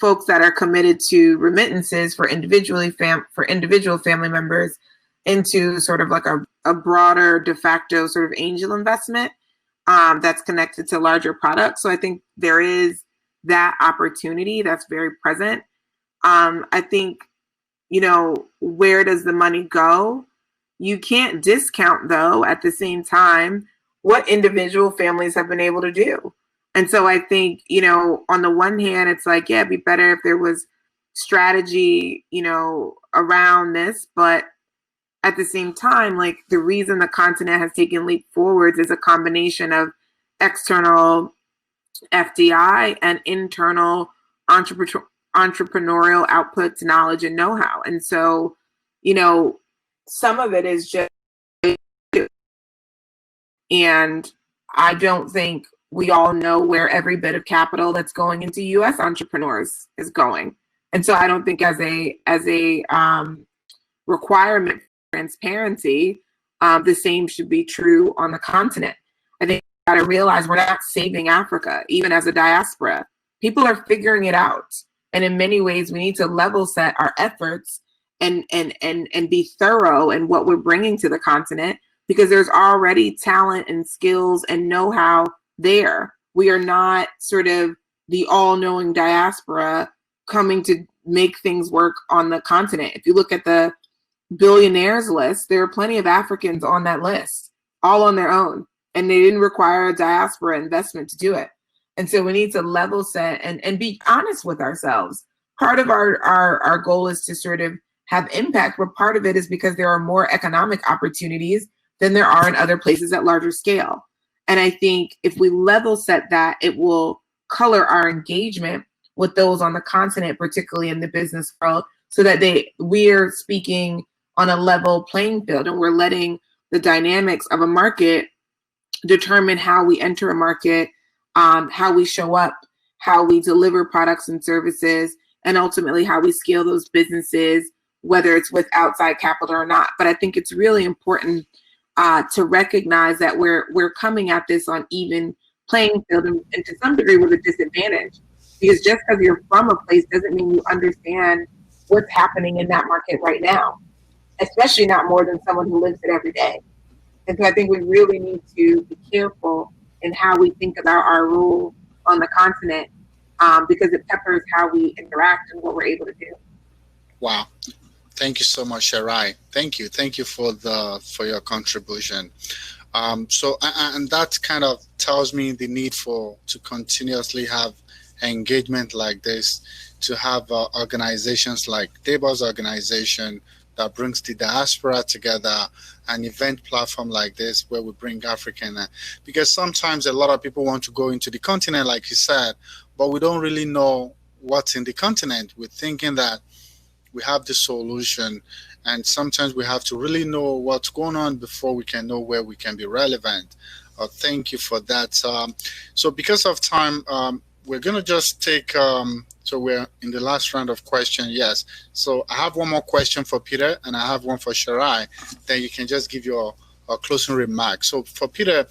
folks that are committed to remittances for individual family members into sort of like a broader de facto sort of angel investment that's connected to larger products. So I think there is that opportunity that's very present. I think, where does the money go? You can't discount, though, at the same time, what individual families have been able to do. And so I think, you know, on the one hand, it's like, yeah, it'd be better if there was strategy, you know, around this. But at the same time, like the reason the continent has taken leap forwards is a combination of external FDI and internal entrepreneurial outputs, knowledge, and know-how. And so, you know, some of it is just, and I don't think we all know where every bit of capital that's going into U.S. entrepreneurs is going. And so I don't think as a requirement for transparency, the same should be true on the continent. I think we got to realize we're not saving Africa, even as a diaspora. People are figuring it out. And in many ways, we need to level set our efforts and be thorough in what we're bringing to the continent, because there's already talent and skills and know-how there. We are not sort of the all-knowing diaspora coming to make things work on the continent. If you look at the billionaires list, there are plenty of Africans on that list, all on their own, and they didn't require a diaspora investment to do it. And so we need to level set and be honest with ourselves. Part of our goal is to sort of have impact, but part of it is because there are more economic opportunities than there are in other places at larger scale. And I think if we level set that, it will color our engagement with those on the continent, particularly in the business world, so that we're speaking on a level playing field, and we're letting the dynamics of a market determine how we enter a market, how we show up, how we deliver products and services, and ultimately how we scale those businesses, whether it's with outside capital or not. But I think it's really important to recognize that we're coming at this on even playing field, and to some degree with a disadvantage, because just because you're from a place doesn't mean you understand what's happening in that market right now, especially not more than someone who lives it every day. And so I think we really need to be careful in how we think about our role on the continent, because it peppers how we interact and what we're able to do. Wow. Thank you so much, Sharai. Thank you for your contribution. And that kind of tells me the need to continuously have engagement like this, to have organizations like Deborah's organization that brings the diaspora together, an event platform like this where we bring African, because sometimes a lot of people want to go into the continent, like you said, but we don't really know what's in the continent. We're thinking that we have the solution, and sometimes we have to really know what's going on before we can know where we can be relevant. Thank you for that. So because of time, we're going to just take, so we're in the last round of questions, yes. So I have one more question for Peter, and I have one for Sharai. Then you can just give your closing remark. So for Peter,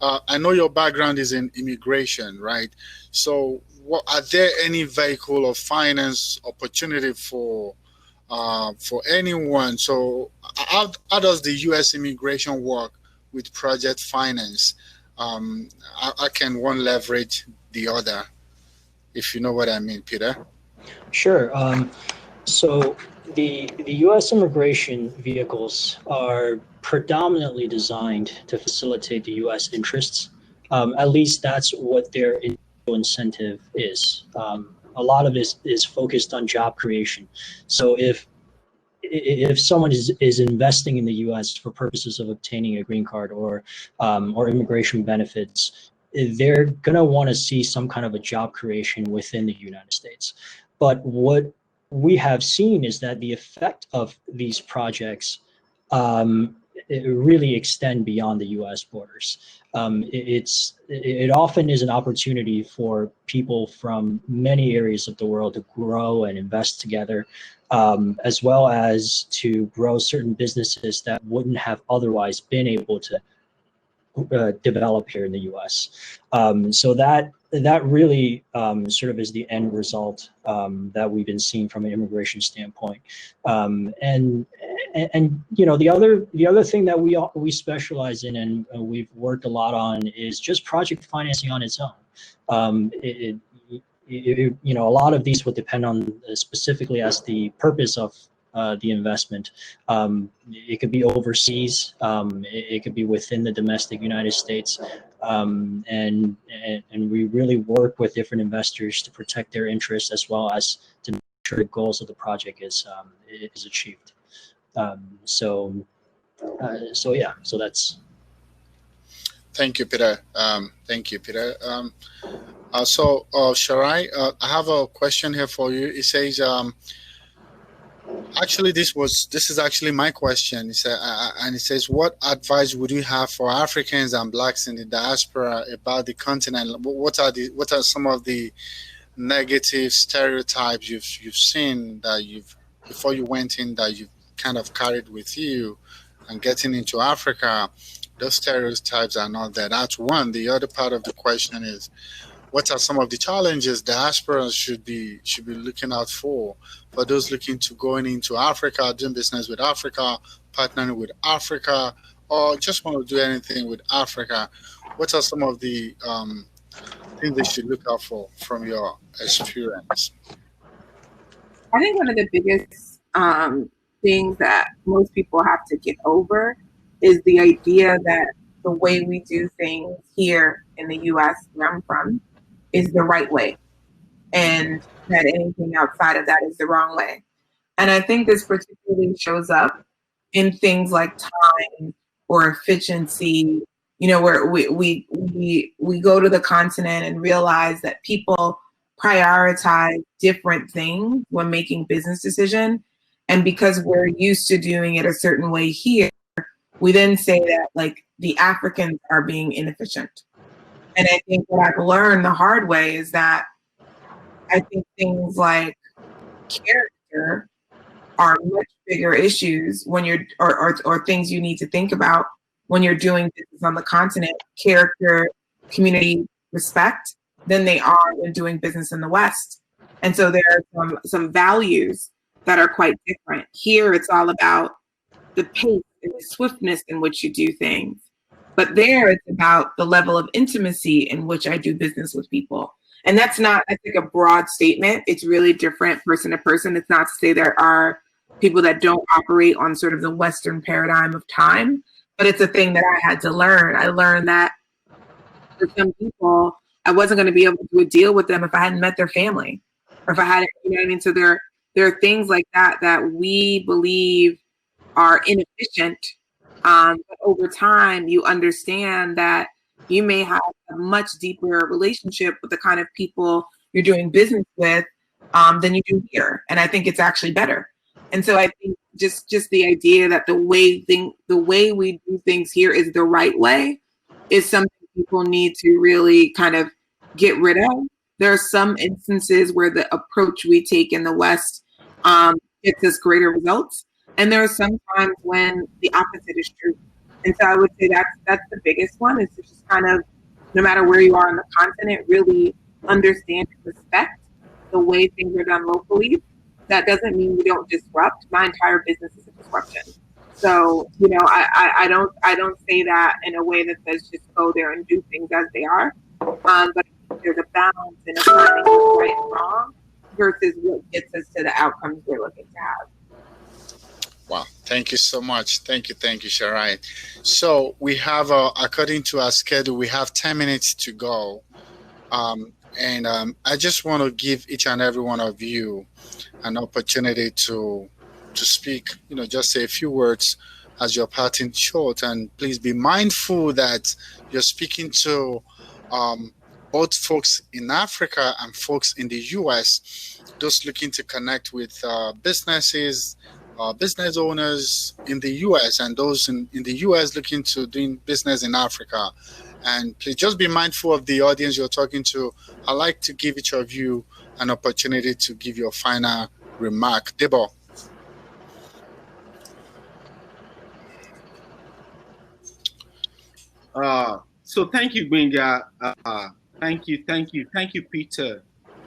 I know your background is in immigration, right? So are there any vehicle or finance opportunity for anyone? So how does the U.S. immigration work with project finance? How can one leverage the other, if you know what I mean, Peter? Sure. So the U.S. immigration vehicles are predominantly designed to facilitate the U.S. interests. At least that's what their incentive is. A lot of it is focused on job creation. So if someone is investing in the U.S. for purposes of obtaining a green card or immigration benefits, they're going to want to see some kind of a job creation within the United States. But what we have seen is that the effect of these projects it really extend beyond the U.S. borders. It often is an opportunity for people from many areas of the world to grow and invest together, as well as to grow certain businesses that wouldn't have otherwise been able to develop here in the U.S. So that really sort of is the end result that we've been seeing from an immigration standpoint. And you know, the other thing that we specialize in and we've worked a lot on is just project financing on its own. You know, a lot of these would depend on specifically as the purpose of the investment. It could be overseas, it could be within the domestic United States. and we really work with different investors to protect their interests as well as to make sure the goals of the project is achieved. So that's. Thank you, Peter. Thank you, Peter. So, Sharai, I have a question here for you. It says, actually, this is actually my question. And it says, what advice would you have for Africans and Blacks in the diaspora about the continent? What are some of the negative stereotypes you've seen that before you went in that you've kind of carried with you, and getting into Africa? Those stereotypes are not there. That's one. The other part of the question is, what are some of the challenges diasporans should be looking out for those looking to going into Africa, doing business with Africa, partnering with Africa, or just want to do anything with Africa? What are some of the things they should look out for from your experience? I think one of the biggest things that most people have to get over is the idea that the way we do things here in the US, where I'm from, is the right way, and that anything outside of that is the wrong way. And I think this particularly shows up in things like time or efficiency, where we go to the continent and realize that people prioritize different things when making business decisions. And because we're used to doing it a certain way here, we then say that like the Africans are being inefficient. And I think what I've learned the hard way is that I think things like character are much bigger issues when you're, or things you need to think about when you're doing business on the continent, character, community, respect, than they are when doing business in the West. And so there are some values that are quite different. Here, it's all about the pace and the swiftness in which you do things. But there, it's about the level of intimacy in which I do business with people. And that's not, I think, a broad statement. It's really different person to person. It's not to say there are people that don't operate on sort of the Western paradigm of time, but it's a thing that I had to learn. I learned that for some people, I wasn't going to be able to do a deal with them if I hadn't met their family, or if I hadn't, you know what I mean? So there are things like that we believe are inefficient. But over time, you understand that you may have a much deeper relationship with the kind of people you're doing business with than you do here. And I think it's actually better. And so I think just the idea that the way we do things here is the right way is something people need to really kind of get rid of. There are some instances where the approach we take in the West gets us greater results. And there are some times when the opposite is true. And so I would say that's the biggest one, is to just kind of, no matter where you are on the continent, really understand and respect the way things are done locally. That doesn't mean we don't disrupt. My entire business is a disruption. So, I don't say that in a way that says just go there and do things as they are. But there's a balance in defining what's right and wrong versus what gets us to the outcomes we're looking to have. Wow, thank you so much. Thank you, Sharai. So we have, according to our schedule, we have 10 minutes to go. And I just want to give each and every one of you an opportunity to speak, just say a few words as your parting shot. And please be mindful that you're speaking to both folks in Africa and folks in the US, those looking to connect with businesses, business owners in the US, and those in the US looking to doing business in Africa. And please just be mindful of the audience you're talking to. I'd like to give each of you an opportunity to give your final remark. Debo. So thank you, Gbenga. Thank you, Peter.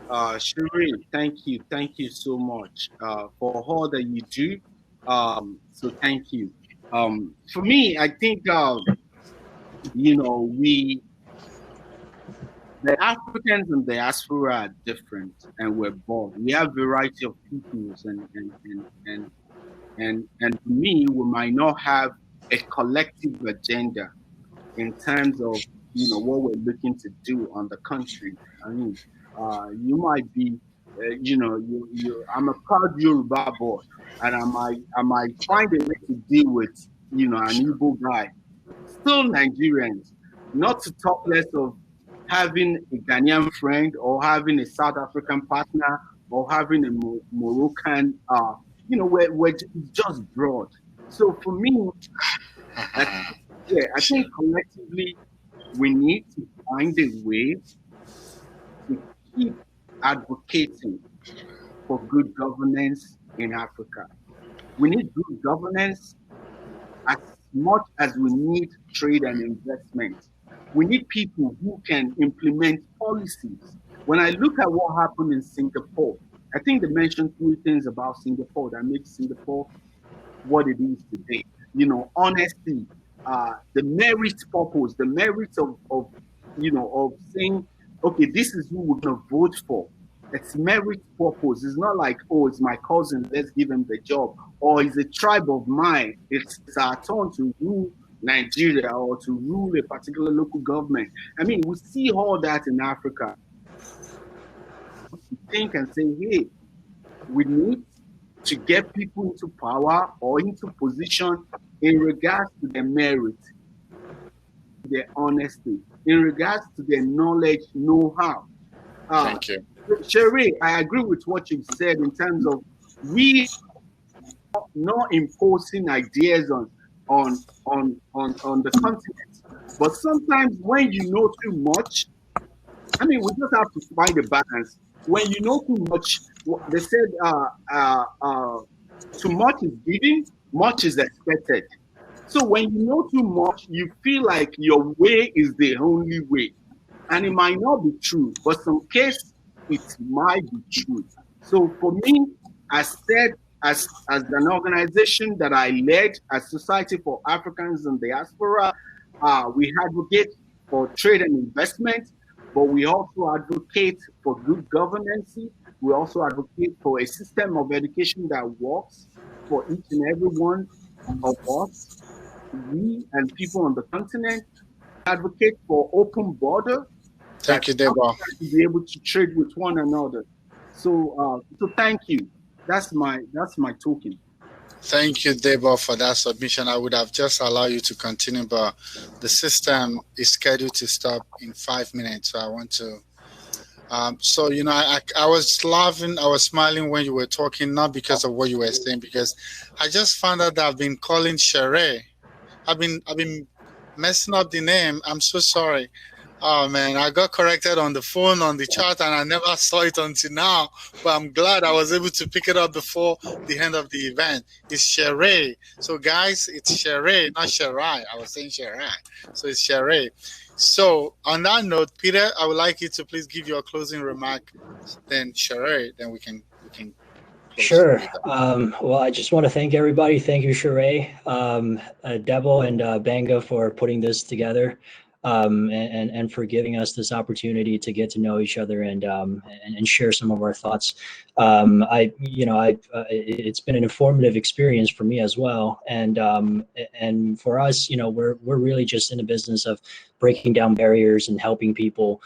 Shireen, thank you so much for all that you do. So thank you. For me, I think the Africans and the diaspora are different, and we're both. We have variety of peoples, and for me, we might not have a collective agenda in terms of what we're looking to do on the country. I mean, you might be, I'm a proud Yoruba boy, and I might find a way to deal with, an Igbo guy. Still Nigerians, not to talk less of having a Ghanaian friend or having a South African partner or having a Moroccan, we're just broad. So for me, I think collectively we need to find a way to keep advocating for good governance in Africa. We need good governance as much as we need trade and investment. We need people who can implement policies. When I look at what happened in Singapore, I think they mentioned three things about Singapore that makes Singapore what it is today. Honesty, the merit purpose, the merit of saying, okay, this is who we're gonna vote for. It's merit purpose. It's not like, oh, it's my cousin, let's give him the job, or it's a tribe of mine. It's our turn to rule Nigeria or to rule a particular local government. I mean, we see all that in Africa. Think and say, hey, we need to get people into power or into position in regards to their merit, their honesty, in regards to their knowledge, know-how. Thank you. Sherry, I agree with what you've said in terms of we not imposing ideas on the continent. But sometimes when you know too much, I mean, we just have to find a balance. When you know too much, they said too much is given, much is expected. So when you know too much, you feel like your way is the only way. And it might not be true, but some case it might be true. So for me, as an organization that I led as Society for Africans in Diaspora, we advocate for trade and investment, but we also advocate for good governance. We also advocate for a system of education that works for each and every one of us. We and people on the continent advocate for open border. Thank you, Debo. To be able to trade with one another. So thank you. That's my token. Thank you, Debo, for that submission. I would have just allowed you to continue, but the system is scheduled to stop in 5 minutes. So I want to. So I was laughing, I was smiling when you were talking, not because of what you were saying, because I just found out that I've been calling Sheree. I've been messing up the name. I'm so sorry. Oh man, I got corrected on the phone, on the chat, and I never saw it until now. But I'm glad I was able to pick it up before the end of the event. It's Sheree. So guys, it's Sheree, not Sherai. I was saying Sherai. So it's Sheree. So on that note, Peter, I would like you to please give your closing remark. Then Sheree, then we can Sure. Well, I just want to thank everybody. Thank you, Sheree, Debo, and Banga for putting this together. And for giving us this opportunity to get to know each other and share some of our thoughts. It's been an informative experience for me as well. And for us, we're really just in the business of breaking down barriers and helping people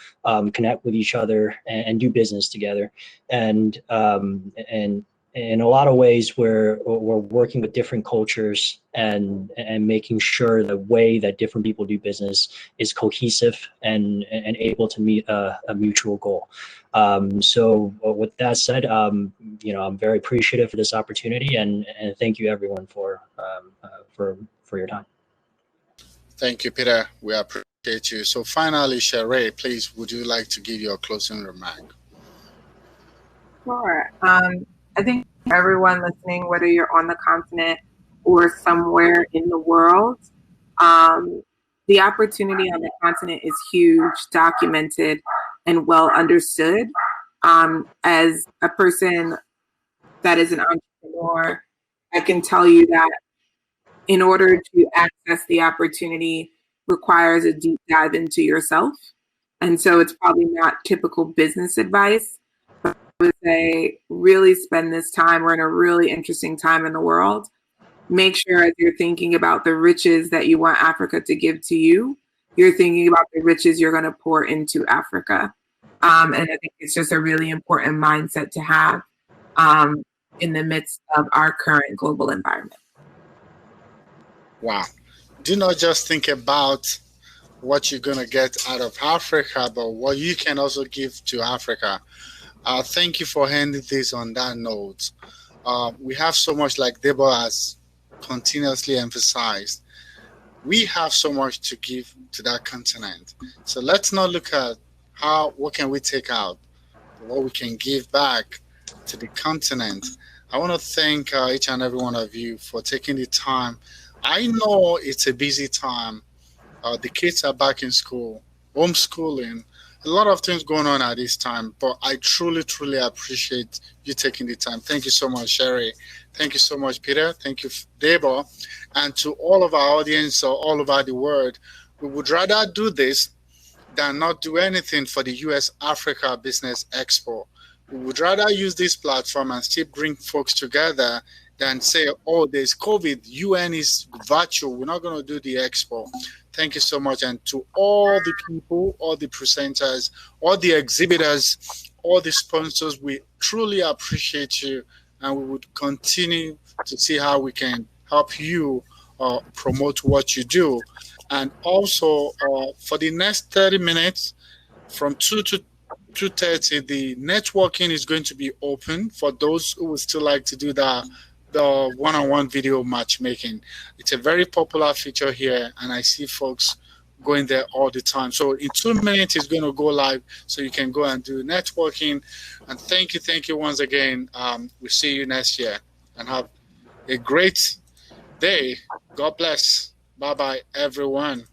connect with each other and do business together. And in a lot of ways, we're working with different cultures and making sure the way that different people do business is cohesive and able to meet a mutual goal. So with that said, I'm very appreciative for this opportunity and thank you everyone for your time. Thank you, Peter. We appreciate you. So finally, Sheree, please, would you like to give your closing remark? Sure. I think everyone listening, whether you're on the continent or somewhere in the world, the opportunity on the continent is huge, documented, and well understood. As a person that is an entrepreneur, I can tell you that in order to access the opportunity requires a deep dive into yourself. And so it's probably not typical business advice, but I would say really spend this time. We're in a really interesting time in the world. Make sure as you're thinking about the riches that you want Africa to give to you, you're thinking about the riches you're going to pour into Africa. And I think it's just a really important mindset to have in the midst of our current global environment. Wow. Do not just think about what you're going to get out of Africa, but what you can also give to Africa. Thank you for handing this on that note. We have so much, like Deborah has continuously emphasized. We have so much to give to that continent. So let's not look at what can we take out, what we can give back to the continent. I want to thank each and every one of you for taking the time. I know it's a busy time. The kids are back in school, homeschooling, a lot of things going on at this time, but I truly, truly appreciate you taking the time. Thank you so much, Sherry. Thank you so much, Peter. Thank you, Debo. And to all of our audience all over the world, we would rather do this than not do anything for the US-Africa Business Expo. We would rather use this platform and still bring folks together than say, oh, there's COVID, UN is virtual, we're not going to do the expo. Thank you so much. And to all the people, all the presenters, all the exhibitors, all the sponsors, we truly appreciate you. And we would continue to see how we can help you promote what you do. And also, for the next 30 minutes, from 2 to 2:30, the networking is going to be open for those who would still like to do the one-on-one video matchmaking. It's a very popular feature here, and I see folks going there all the time. So in 2 minutes, it's going to go live, so you can go and do networking. And thank you once again. We'll see you next year, and have a great day. God bless. Bye-bye, everyone.